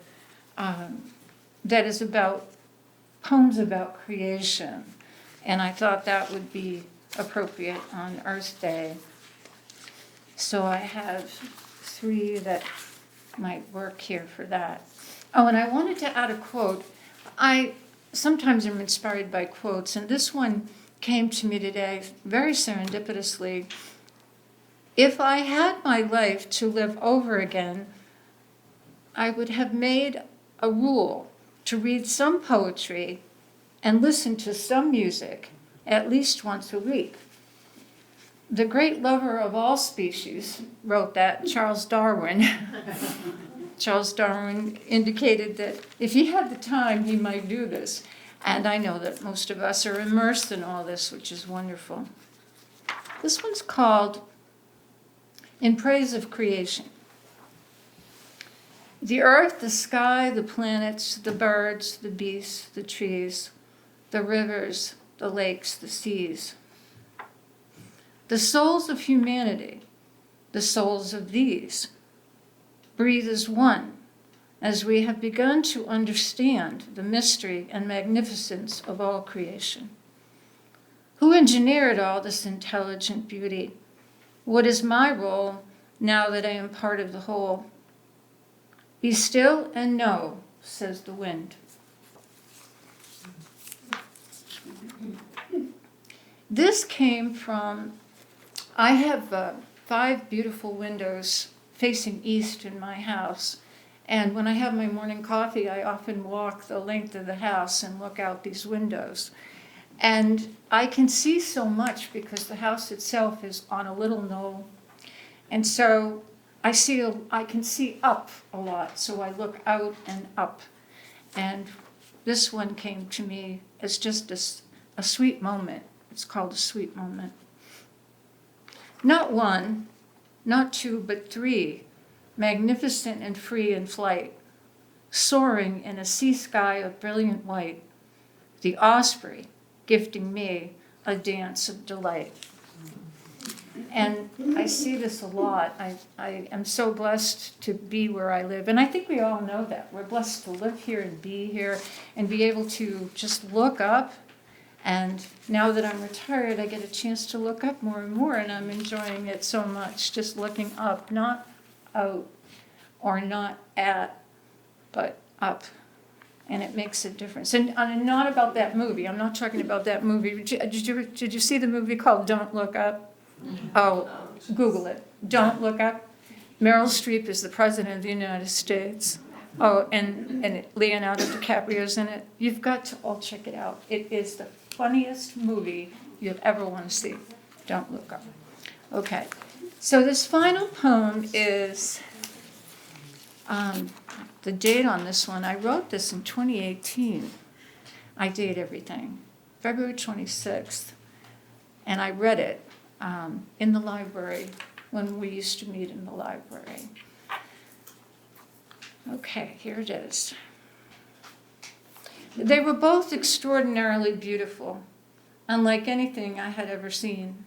Speaker 9: that is about poems about creation. And I thought that would be appropriate on Earth Day. So I have 3 that might work here for that. Oh, and I wanted to add a quote. I sometimes am inspired by quotes, and this one came to me today very serendipitously. If I had my life to live over again, I would have made a rule to read some poetry and listen to some music at least once a week. The great lover of all species wrote that, Charles Darwin. Charles Darwin indicated that if he had the time, he might do this. And I know that most of us are immersed in all this, which is wonderful. This one's called In Praise of Creation. The earth, the sky, the planets, the birds, the beasts, the trees, the rivers, the lakes, the seas. The souls of humanity, the souls of these, breathe as one, as we have begun to understand the mystery and magnificence of all creation. Who engineered all this intelligent beauty? What is my role now that I am part of the whole? Be still and know, says the wind. This came from, I have 5 beautiful windows facing east in my house. And when I have my morning coffee, I often walk the length of the house and look out these windows. And I can see so much because the house itself is on a little knoll. And so I can see up a lot, so I look out and up. And this one came to me as just a sweet moment. It's called a sweet moment. Not 1, not 2, but 3, magnificent and free in flight, soaring in a sea sky of brilliant white, the osprey gifting me a dance of delight. And I see this a lot. I am so blessed to be where I live. And I think we all know that. We're blessed to live here and be able to just look up. And now that I'm retired, I get a chance to look up more and more, and I'm enjoying it so much, just looking up, not out or not at, but up. And it makes a difference. And not about that movie. I'm not talking about that movie. Did you see the movie called Don't Look Up? Oh, Google it. Don't Look Up. Meryl Streep is the president of the United States. Oh, and Leonardo DiCaprio's in it. You've got to all check it out. It is the funniest movie you'll ever want to see. Don't Look Up. Okay, so this final poem is, the date on this one, I wrote this in 2018. I date everything. February 26th. And I read it in the library when we used to meet in the library. Okay, here it is. They were both extraordinarily beautiful, unlike anything I had ever seen.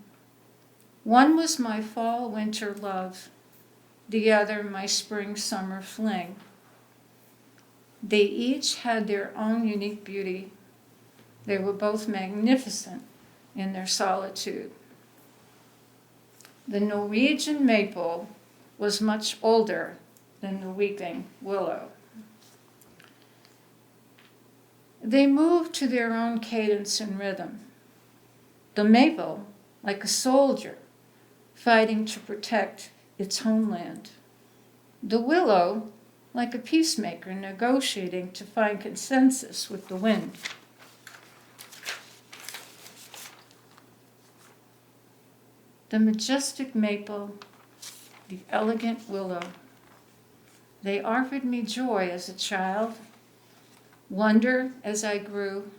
Speaker 9: One was my fall-winter love, the other my spring-summer fling. They each had their own unique beauty. They were both magnificent in their solitude. The Norwegian maple was much older than the weeping willow. They moved to their own cadence and rhythm. The maple, like a soldier, fighting to protect its homeland. The willow, like a peacemaker negotiating to find consensus with the wind. The majestic maple, the elegant willow. They offered me joy as a child, wonder as I grew,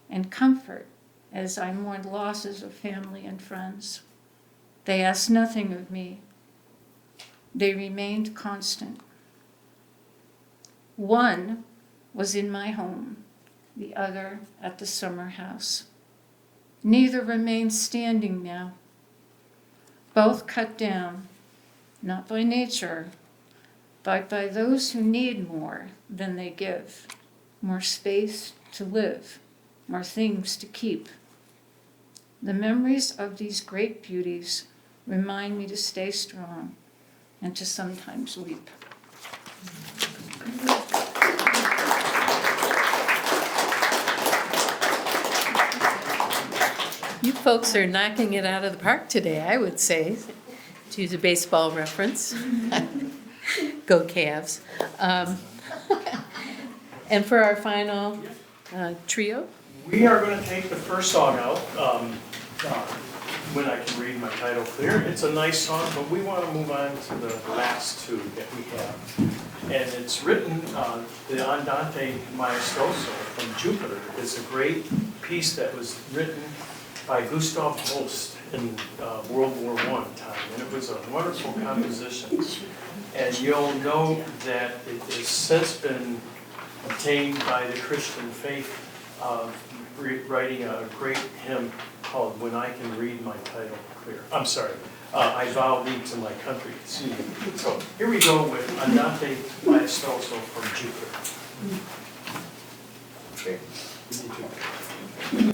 Speaker 9: and comfort as I mourned losses of family and friends. They asked nothing of me. They remained constant. One was in my home, the other at the summer house. Neither remains standing now. Both cut down, not by nature, but by those who need more than they give, more space to live, more things to keep. The memories of these great beauties remind me to stay strong and to sometimes weep.
Speaker 1: You folks are knocking it out of the park today, I would say, to use a baseball reference. Go Cavs. And for our final trio?
Speaker 2: We are going to take the first song out, When I Can Read My Title Clear. It's a nice song, but we want to move on to the last two that we have. And it's written, the Andante Maestoso from Jupiter is a great piece that was written by Gustav Holst in World War I time. And it was a wonderful composition. And you'll know that it has since been obtained by the Christian faith, writing a great hymn called When I Can Read My Title Clear. I'm sorry, I Vow Thee to My Country. Excuse me. So here we go with Andante Maestoso from Jupiter. Okay. You need to-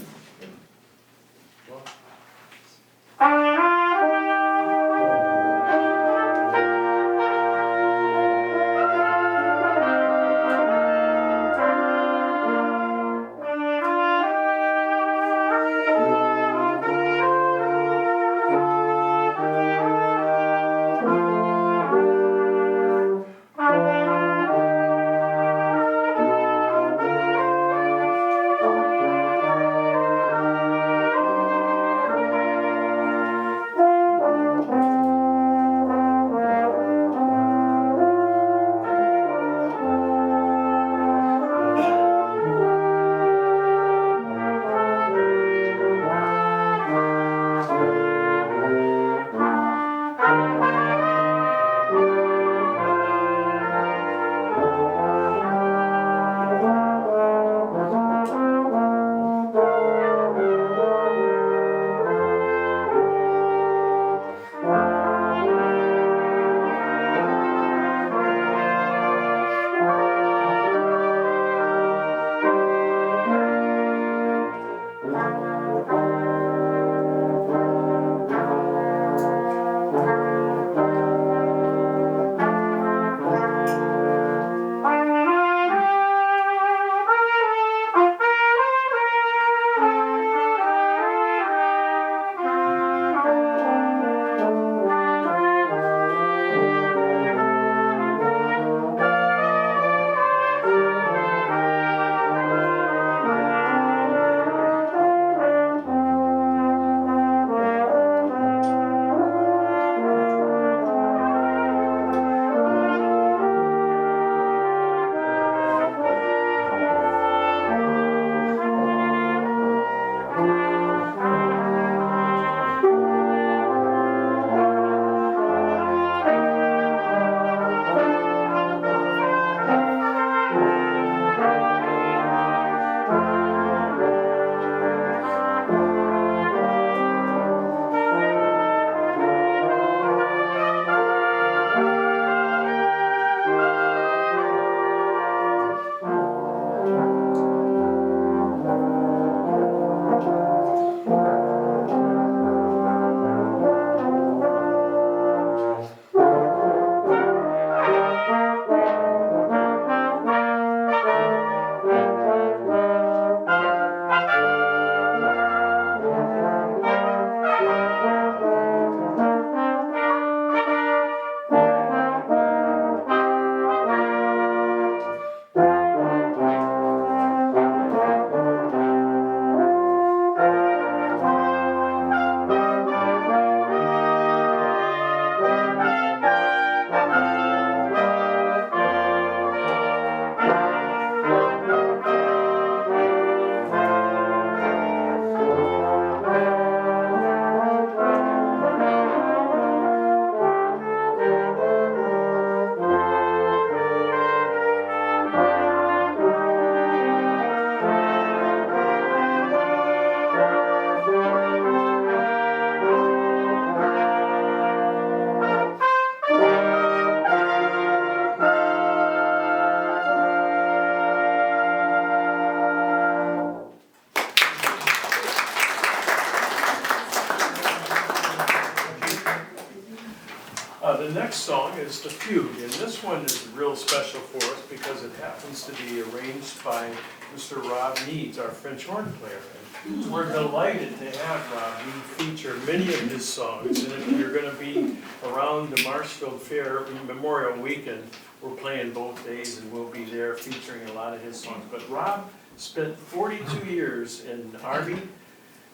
Speaker 2: The next song is The Fugue, and this one is real special for us because it happens to be arranged by Mr. Rob Needs, our French horn player. And we're delighted to have Rob. We feature many of his songs, and if you're going to be around the Marshfield Fair Memorial Weekend, we're playing both days, and we'll be there featuring a lot of his songs. But Rob spent 42 years in the Army,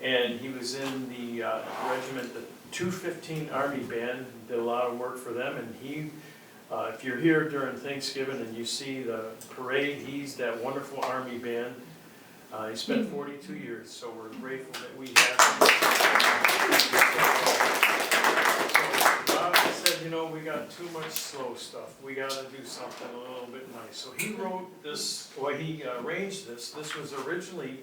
Speaker 2: and he was in the regiment, the 215 Army Band, did a lot of work for them, and he, if you're here during Thanksgiving and you see the parade, he's that wonderful Army Band. He spent 42 years, so we're grateful that we have him. So Rob said, you know, we got too much slow stuff, we gotta do something a little bit nice. So he wrote this, well, he arranged this. This was originally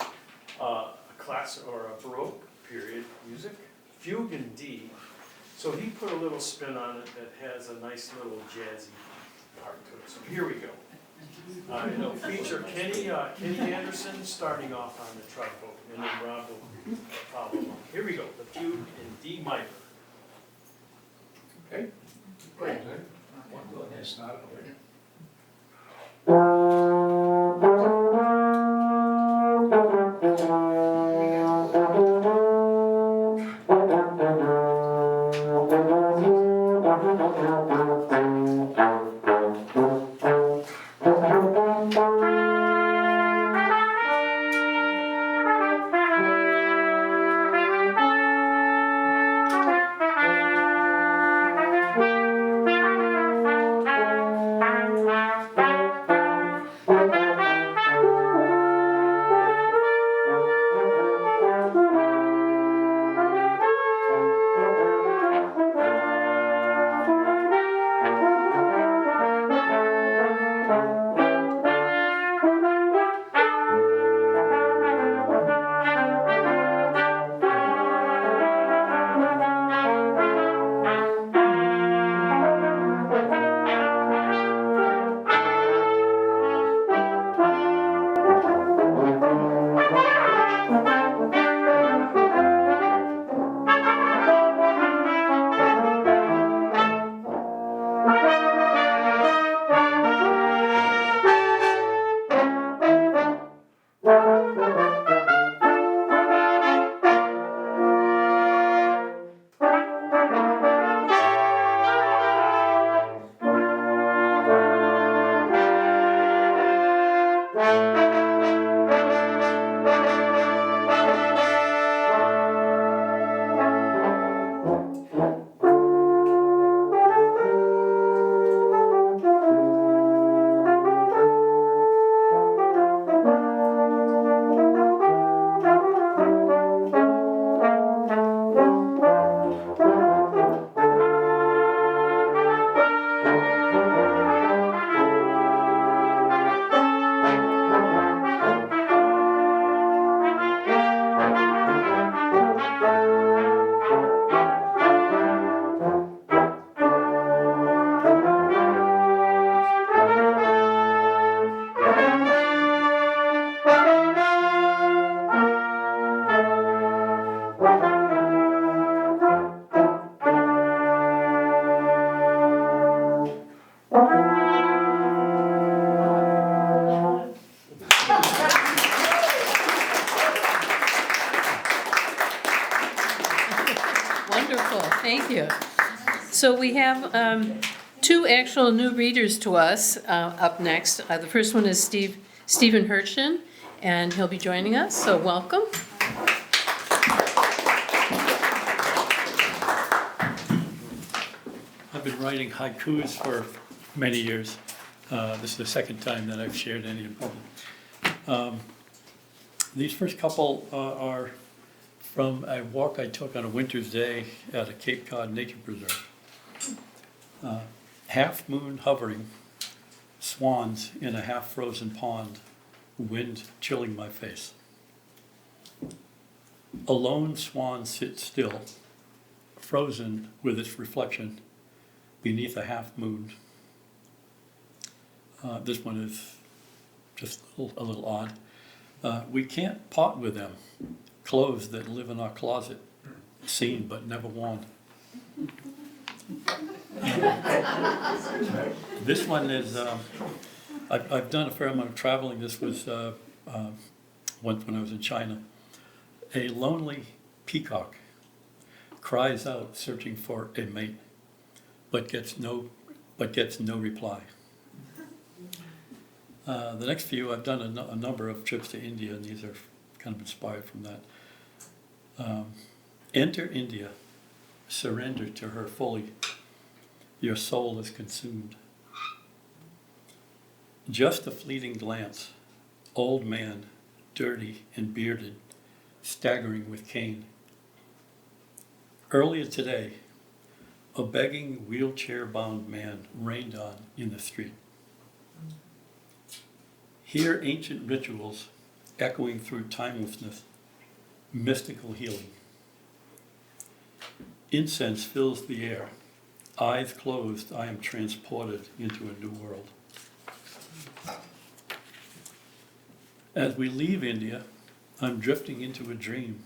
Speaker 2: a classic or a Baroque period music, fugue in D. So he put a little spin on it that has a nice little jazzy part to it. So here we go. It'll feature Kenny Anderson starting off on the trombone, and then Rob will follow along. Here we go, the fugue in D minor.
Speaker 8: Okay. Great.
Speaker 1: Wonderful, thank you. So we have two actual new readers to us up next. The first one is Stephen Hirschen, and he'll be joining us, so welcome.
Speaker 10: I've been writing haikus for many years. This is the second time that I've shared any in public. These first couple are from a walk I took on a winter's day at a Cape Cod nature preserve. Half moon hovering, swans in a half frozen pond, wind chilling my face. A lone swan sits still, frozen with its reflection beneath a half moon. This one is just a little odd. We can't part with them, clothes that live in our closet, seen but never worn. This one is, I've done a fair amount of traveling. This was once when I was in China. A lonely peacock cries out searching for a mate, but gets no reply. The next few, I've done a number of trips to India, and these are kind of inspired from that. Enter India, surrender to her fully. Your soul is consumed. Just a fleeting glance, old man, dirty and bearded, staggering with cane. Earlier today, a begging, wheelchair-bound man rained on in the street. Hear ancient rituals echoing through timelessness, mystical healing. Incense fills the air. Eyes closed, I am transported into a new world. As we leave India, I'm drifting into a dream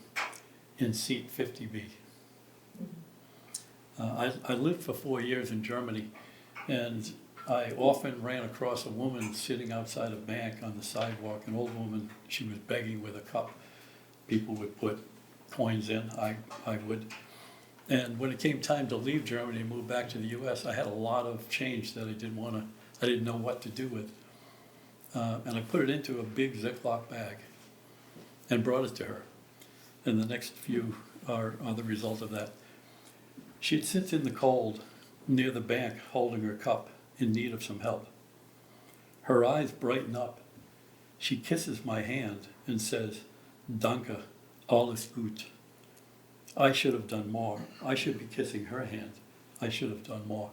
Speaker 10: in seat 50B. I lived for 4 years in Germany, and I often ran across a woman sitting outside a bank on the sidewalk, an old woman. She was begging with a cup. People would put coins in, I would. And when it came time to leave Germany and move back to the US, I had a lot of change that I didn't know what to do with. And I put it into a big Ziploc bag and brought it to her. And the next few are the result of that. She sits in the cold near the bank holding her cup in need of some help. Her eyes brighten up. She kisses my hand and says, "Danke, alles gut." I should have done more. I should be kissing her hand. I should have done more.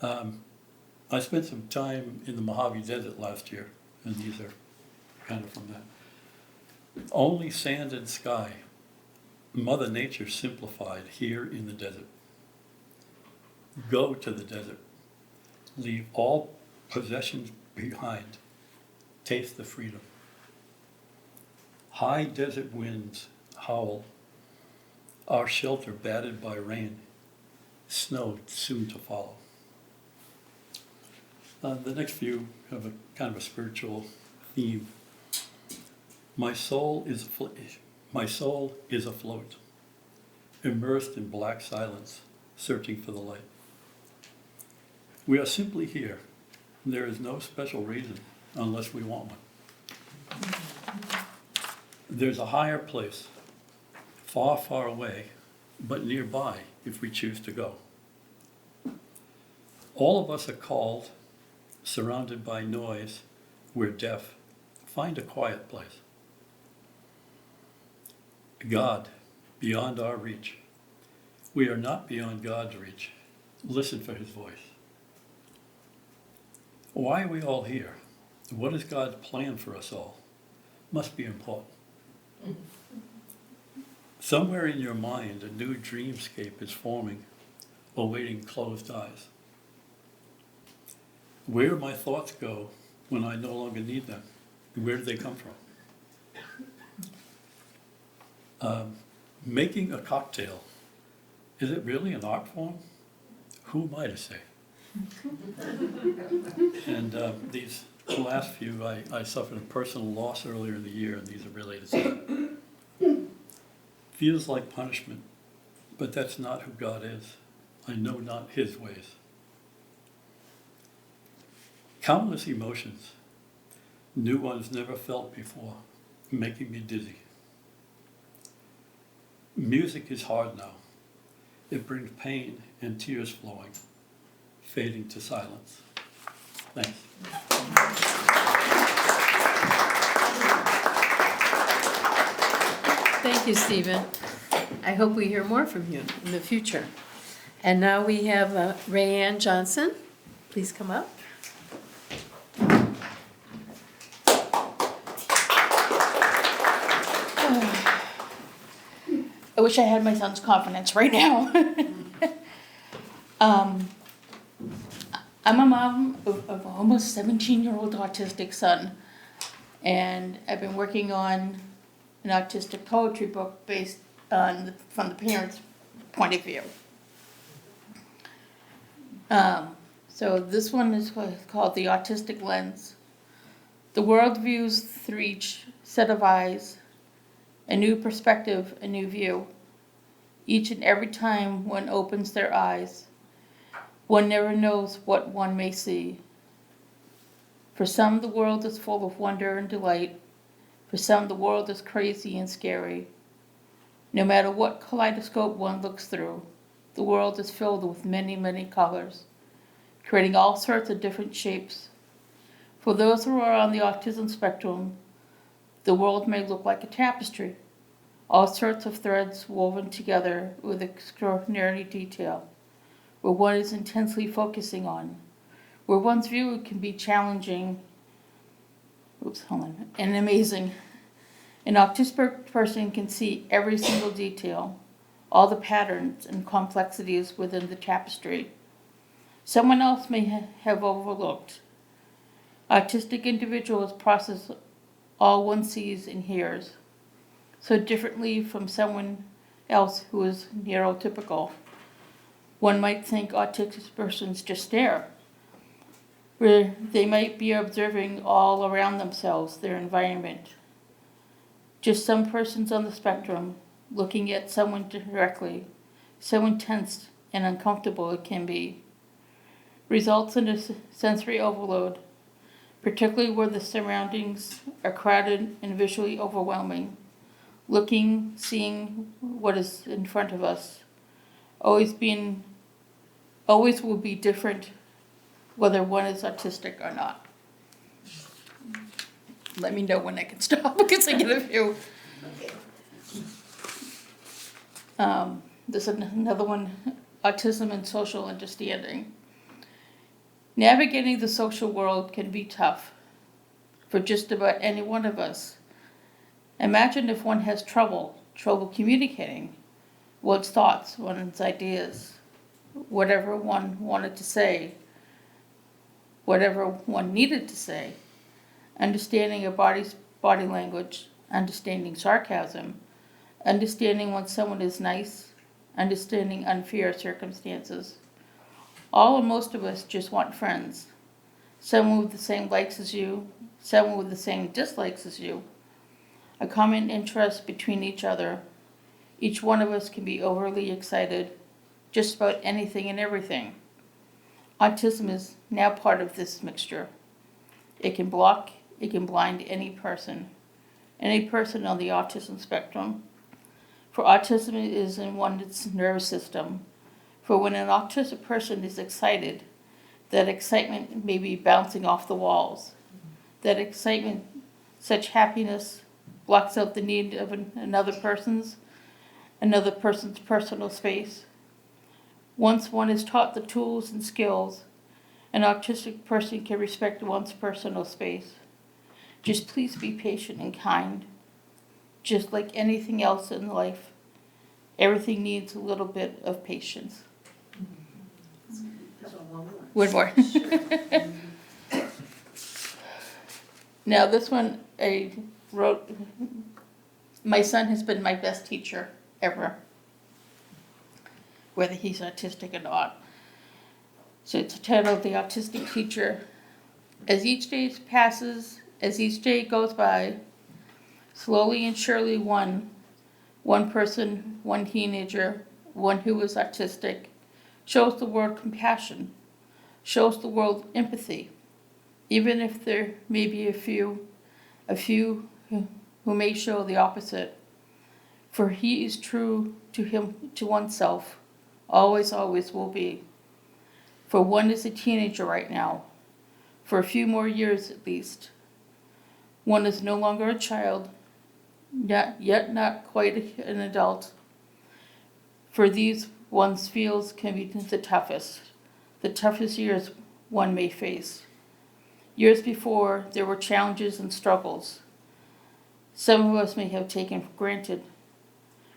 Speaker 10: I spent some time in the Mojave Desert last year, and these are kind of from that. Only sand and sky. Mother Nature simplified here in the desert. Go to the desert. Leave all possessions behind. Taste the freedom. High desert winds howl. Our shelter battered by rain. Snow soon to follow. The next few have a kind of a spiritual theme. My soul is afloat, immersed in black silence, searching for the light. We are simply here. There is no special reason unless we want one. There's a higher place, far, far away, but nearby if we choose to go. All of us are called, surrounded by noise. We're deaf. Find a quiet place. God, beyond our reach. We are not beyond God's reach. Listen for his voice. Why are we all here? What is God's plan for us all? Must be important. Somewhere in your mind, a new dreamscape is forming, awaiting closed eyes. Where do my thoughts go when I no longer need them? Where do they come from? Making a cocktail, is it really an art form? Who am I to say? And these last few, I suffered a personal loss earlier in the year, and these are related to that. Feels like punishment, but that's not who God is. I know not his ways. Countless emotions, new ones never felt before, making me dizzy. Music is hard now. It brings pain and tears flowing, fading to silence. Thanks.
Speaker 1: Thank you, Stephen. I hope we hear more from you in the future. And now we have Rayanne Johnson. Please come up.
Speaker 11: I wish I had my son's confidence right now. I'm a mom of an almost 17-year-old autistic son, and I've been working on an autistic poetry book based on from the parents' point of view. So this one is called the autistic lens. The world views through each set of eyes, a new perspective, a new view. Each and every time one opens their eyes, one never knows what one may see. For some, the world is full of wonder and delight. For some, the world is crazy and scary. No matter what kaleidoscope one looks through, the world is filled with many, many colors, creating all sorts of different shapes. For those who are on the autism spectrum, the world may look like a tapestry, all sorts of threads woven together with extraordinary detail, where one is intensely focusing on, where one's view can be challenging, and amazing. An autistic person can see every single detail, all the patterns and complexities within the tapestry. Someone else may have overlooked. Autistic individuals process all one sees and hears, so differently from someone else who is neurotypical. One might think autistic persons just stare, where they might be observing all around themselves, their environment. Just some persons on the spectrum looking at someone directly, so intense and uncomfortable it can be, results in a sensory overload, particularly where the surroundings are crowded and visually overwhelming. Looking, seeing what is in front of us, always will be different whether one is autistic or not. Let me know when I can stop because I get a few. There's another one, autism and social understanding. Navigating the social world can be tough for just about any one of us. Imagine if one has trouble communicating one's thoughts, one's ideas, whatever one wanted to say, whatever one needed to say. Understanding a body language, understanding sarcasm, understanding when someone is nice, understanding unfair circumstances. All and most of us just want friends. Someone with the same likes as you, someone with the same dislikes as you. A common interest between each other. Each one of us can be overly excited just about anything and everything. Autism is now part of this mixture. It can blind any person on the autism spectrum. For autism is in one's nervous system. For when an autistic person is excited, that excitement may be bouncing off the walls. That excitement, such happiness, blocks out the need of another person's personal space. Once one is taught the tools and skills, an autistic person can respect one's personal space. Just please be patient and kind. Just like anything else in life, everything needs a little bit of patience. One more. Now this one I wrote, my son has been my best teacher ever, whether he's autistic or not. So it's titled The Autistic Teacher. As each day passes, as each day goes by, slowly and surely one person, one teenager, one who is autistic, shows the world compassion, shows the world empathy, even if there may be a few who may show the opposite. For he is true to oneself, always will be. For one is a teenager right now, for a few more years at least. One is no longer a child, yet not quite an adult. For these one's feels can be the toughest years one may face. Years before, there were challenges and struggles. Some of us may have taken for granted.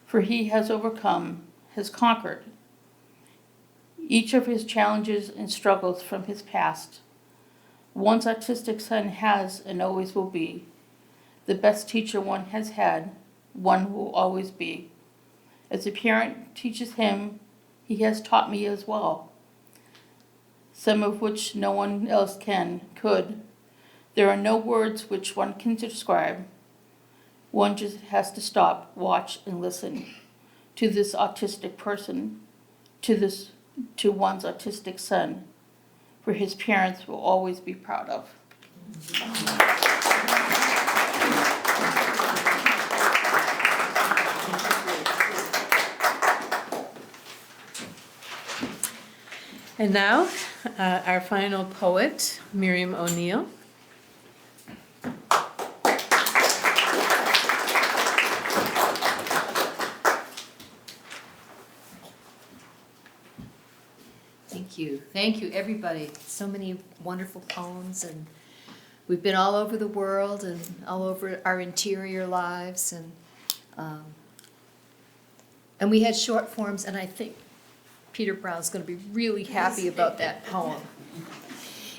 Speaker 11: For he has overcome, has conquered each of his challenges and struggles from his past. One's autistic son has and always will be the best teacher one has had, one will always be. As a parent teaches him, he has taught me as well. some of which no one else could. There are no words which one can describe. One just has to stop, watch, and listen to this autistic person, to one's autistic son, for his parents will always be proud of.
Speaker 1: And now, our final poet, Miriam O'Neill.
Speaker 12: Thank you, everybody. So many wonderful poems, and we've been all over the world and all over our interior lives, and we had short forms, and I think Peter Brown's going to be really happy about that poem.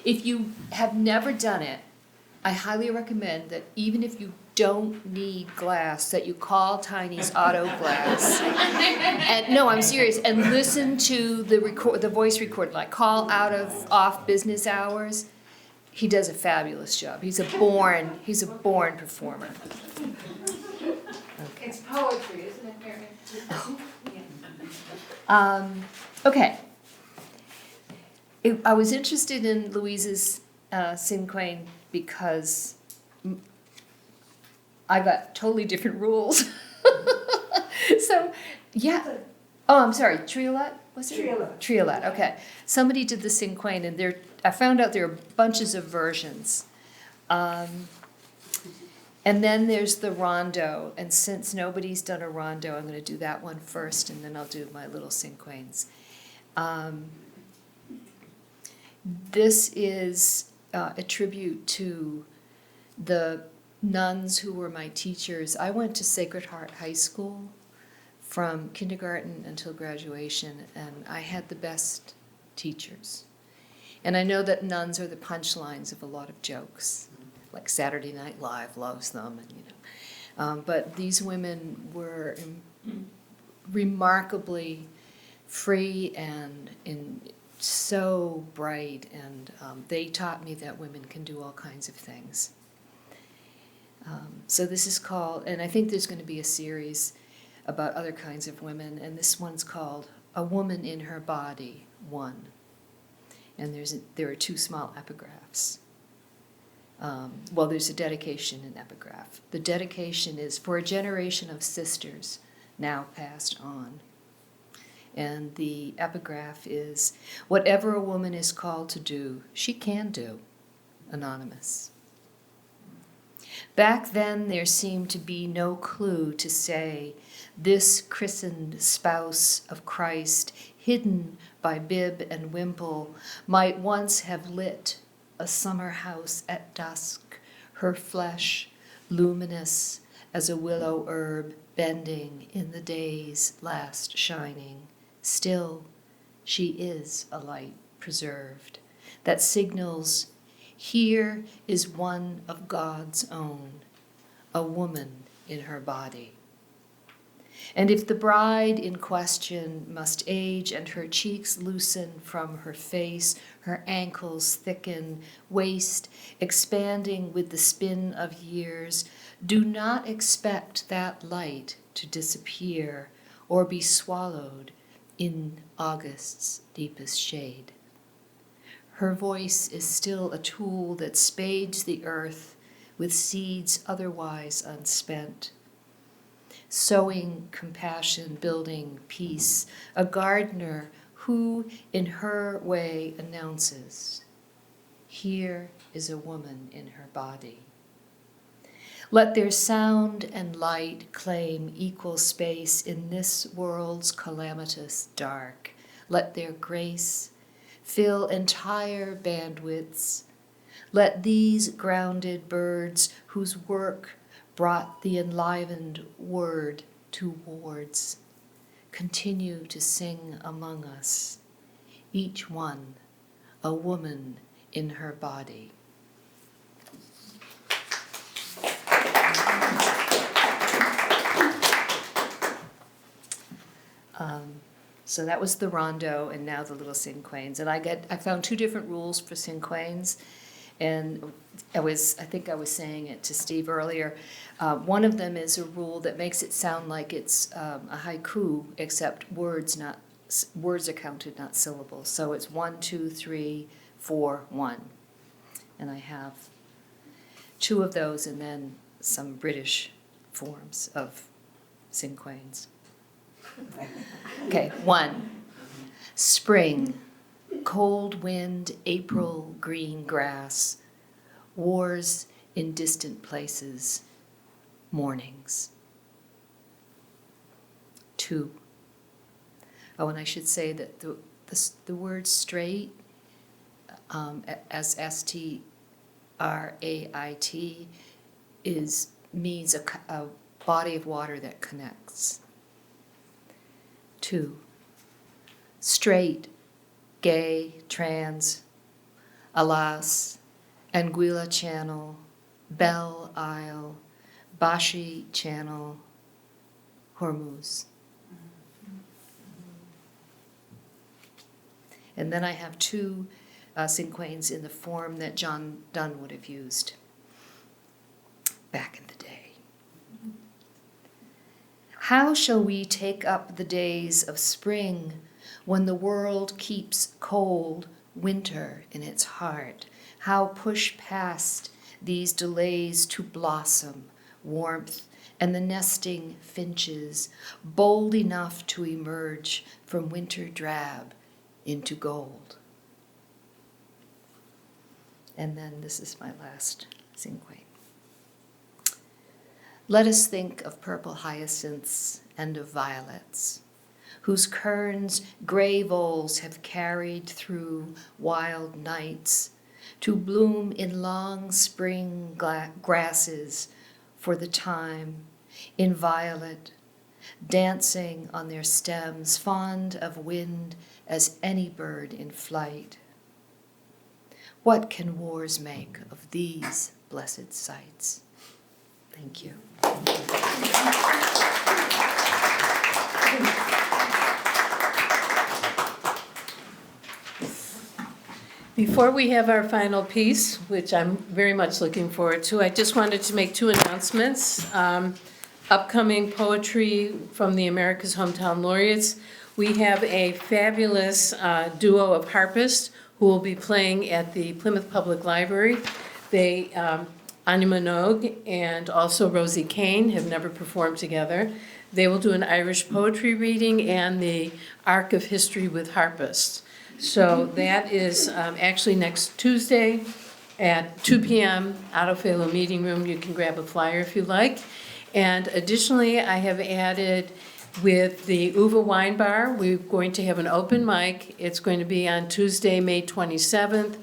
Speaker 12: If you have never done it, I highly recommend that even if you don't need glass, that you call Tiny's Auto Glass. And no, I'm serious. And listen to the voice record, like call off business hours. He does a fabulous job. He's a born performer.
Speaker 9: It's poetry, isn't it, Mary?
Speaker 12: Okay. I was interested in Louise's cinquain because I got totally different rules. So, yeah. Oh, I'm sorry, triolet? Was it?
Speaker 7: Triolet.
Speaker 12: Triolet, okay. Somebody did the cinquain, and I found out there are bunches of versions. And then there's the rondo, and since nobody's done a rondo, I'm going to do that one first, and then I'll do my little cinquains. This is a tribute to the nuns who were my teachers. I went to Sacred Heart High School from kindergarten until graduation, and I had the best teachers. And I know that nuns are the punchlines of a lot of jokes, like Saturday Night Live loves them, and but these women were remarkably free and so bright, and they taught me that women can do all kinds of things. So this is called, and I think there's going to be a series about other kinds of women, and this one's called A Woman in Her Body, 1. And there are 2 small epigraphs. Well, there's a dedication and epigraph. The dedication is for a generation of sisters now passed on. And the epigraph is, whatever a woman is called to do, she can do. Anonymous. Back then there seemed to be no clue to say, this christened spouse of Christ, hidden by bib and wimple, might once have lit a summer house at dusk, her flesh luminous as a willow herb bending in the day's last shining. Still, she is a light preserved that signals, here is one of God's own, a woman in her body. And if the bride in question must age and her cheeks loosen from her face, her ankles thicken, waist expanding with the spin of years, do not expect that light to disappear or be swallowed in August's deepest shade. Her voice is still a tool that spades the earth with seeds otherwise unspent. Sowing compassion, building peace, a gardener who in her way announces, here is a woman in her body. Let their sound and light claim equal space in this world's calamitous dark. Let their grace fill entire bandwidths. Let these grounded birds whose work brought the enlivened word to wards continue to sing among us, each one a woman in her body. So that was the rondo and now the little cinquains. And I found two different rules for cinquains. And I think I was saying it to Steve earlier. One of them is a rule that makes it sound like it's a haiku, except words are counted, not syllables. So it's 1, 2, 3, 4, 1. And I have two of those and then some British forms of cinquains. Okay, 1. Spring, cold wind, April, green grass, wars in distant places, mornings. 2. Oh, and I should say that the word straight, as STRAIT, means a body of water that connects. 2. Straight, gay, trans, Alas, Anguilla Channel, Belle Isle, Bashi Channel, Hormuz. And then I have two cinquains in the form that John Donne would have used back in the day. How shall we take up the days of spring when the world keeps cold winter in its heart? How push past these delays to blossom, warmth, and the nesting finches, bold enough to emerge from winter drab into gold? And then this is my last cinquain. Let us think of purple hyacinths and of violets, whose kerns gray voles have carried through wild nights to bloom in long spring grasses for the time, in violet, dancing on their stems, fond of wind as any bird in flight. What can wars make of these blessed sights? Thank you.
Speaker 1: Before we have our final piece, which I'm very much looking forward to, I just wanted to make two announcements. Upcoming poetry from the America's Hometown Laureates. We have a fabulous duo of harpists who will be playing at the Plymouth Public Library. They, Anya Minogue and also Rosie Kane, have never performed together. They will do an Irish poetry reading and the Arc of History with harpists. So that is actually next Tuesday at 2 p.m. Autofelo Meeting Room. You can grab a flyer if you like. And additionally, I have added with the Uva Wine Bar, we're going to have an open mic. It's going to be on Tuesday, May 27th.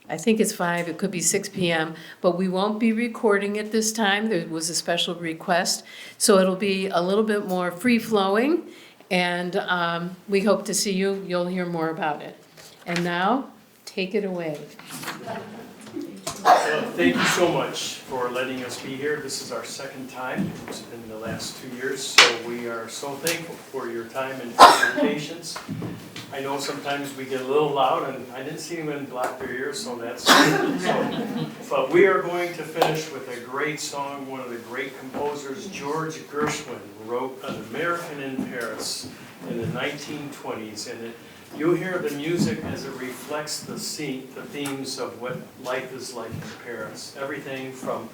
Speaker 1: I think it's 5, it could be 6 p.m., but we won't be recording it this time. There was a special request. So it'll be a little bit more free-flowing, and we hope to see you. You'll hear more about it. And now, take it away.
Speaker 2: Thank you so much for letting us be here. This is our second time. It's been the last 2 years, so we are so thankful for your time and for your patience. I know sometimes we get a little loud, and I didn't see anyone block their ears, so that's good. But we are going to finish with a great song. One of the great composers, George Gershwin, wrote An American in Paris in the 1920s, and you'll hear the music as it reflects the themes of what life is like in Paris. Everything from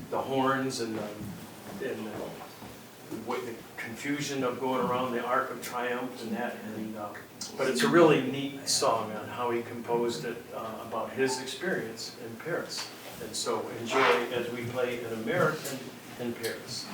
Speaker 2: the horns and the confusion of going around the Arc of Triumph and that. But it's a really neat song on how he composed it about his experience in Paris. And so enjoy as we play An American in Paris.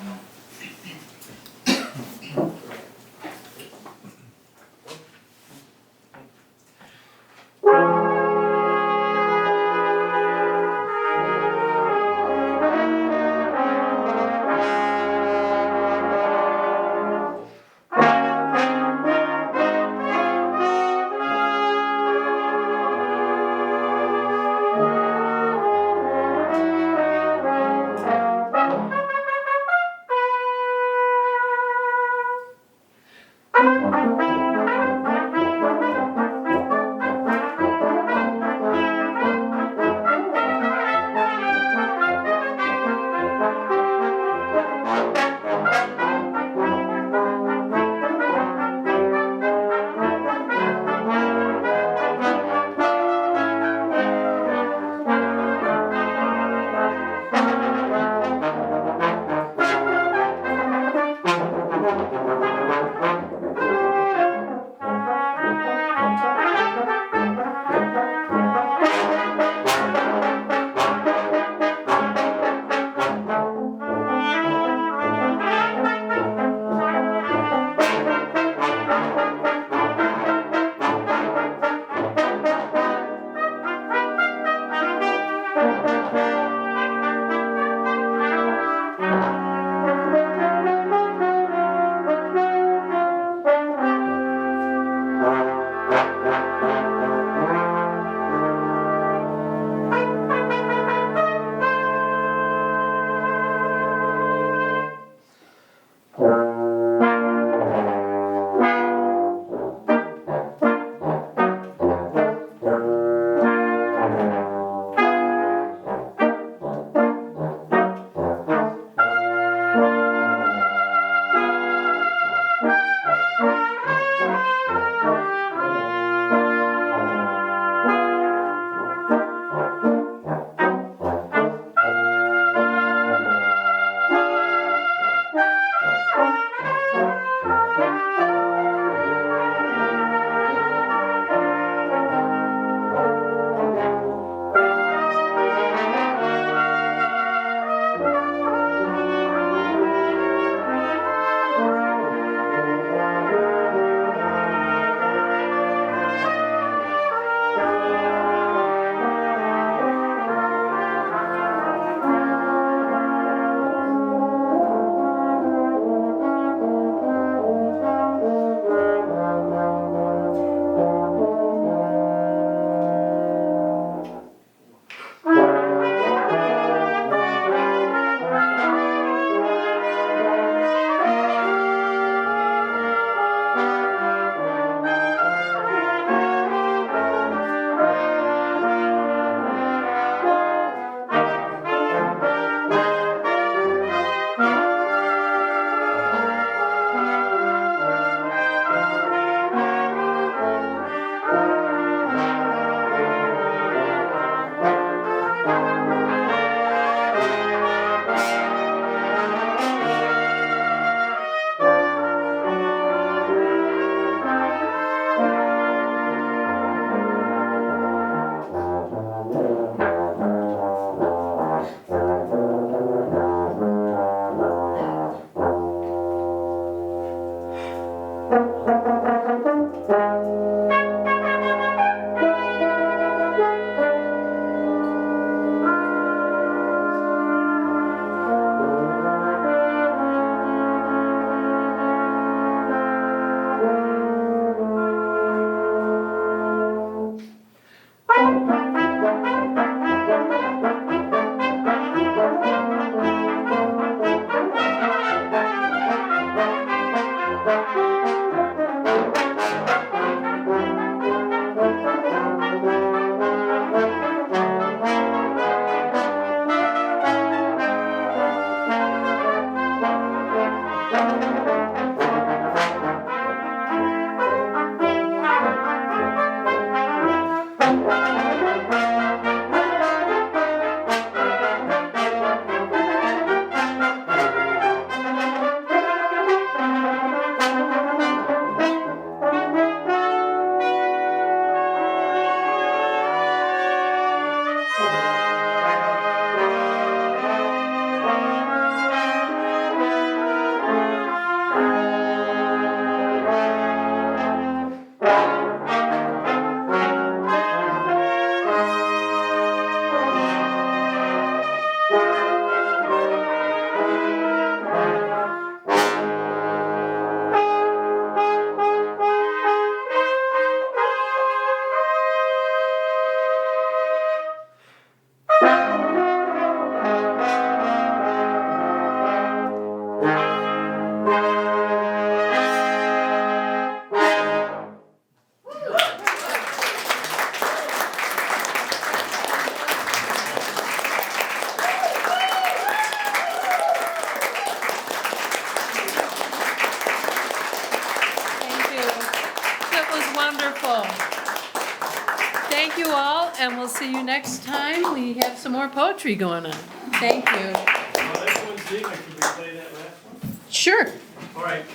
Speaker 1: Thank you all, and we'll see you next time. We have some more poetry going on. Thank you.
Speaker 2: Well, that's one thing, can we play that last one?
Speaker 1: Sure,
Speaker 2: All right.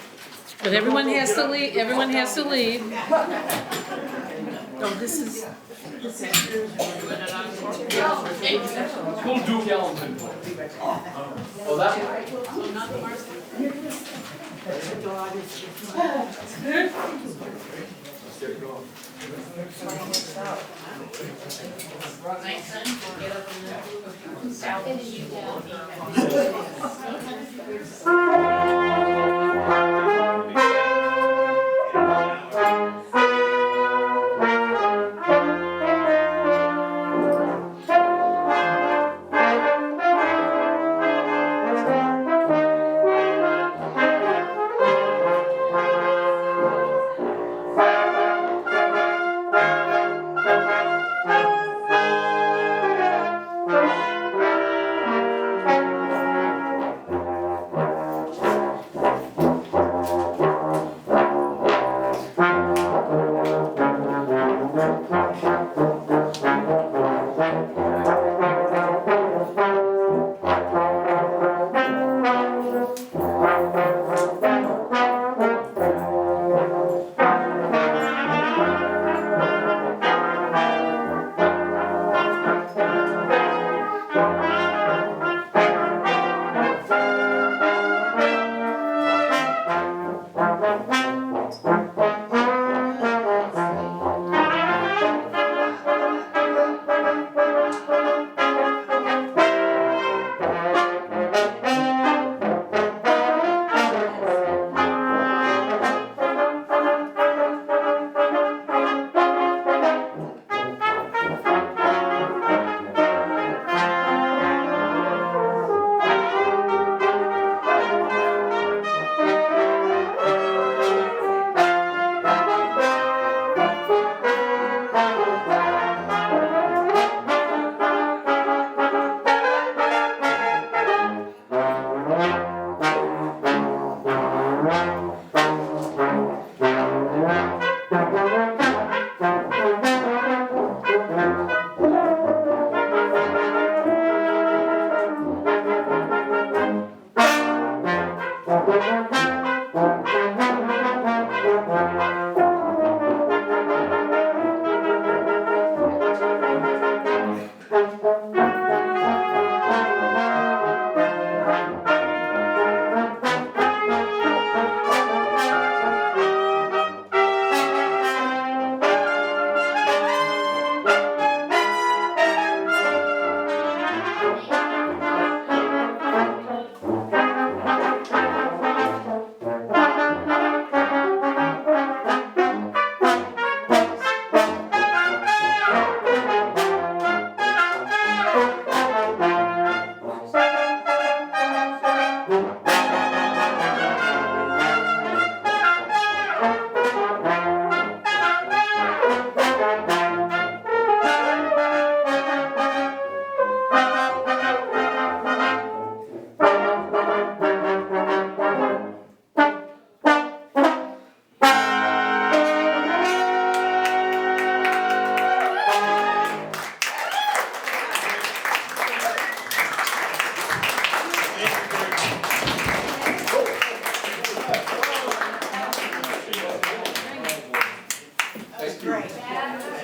Speaker 1: but everyone has to leave, everyone has to leave. Oh, this is,
Speaker 2: School Duke Ellington. Oh, that That's great.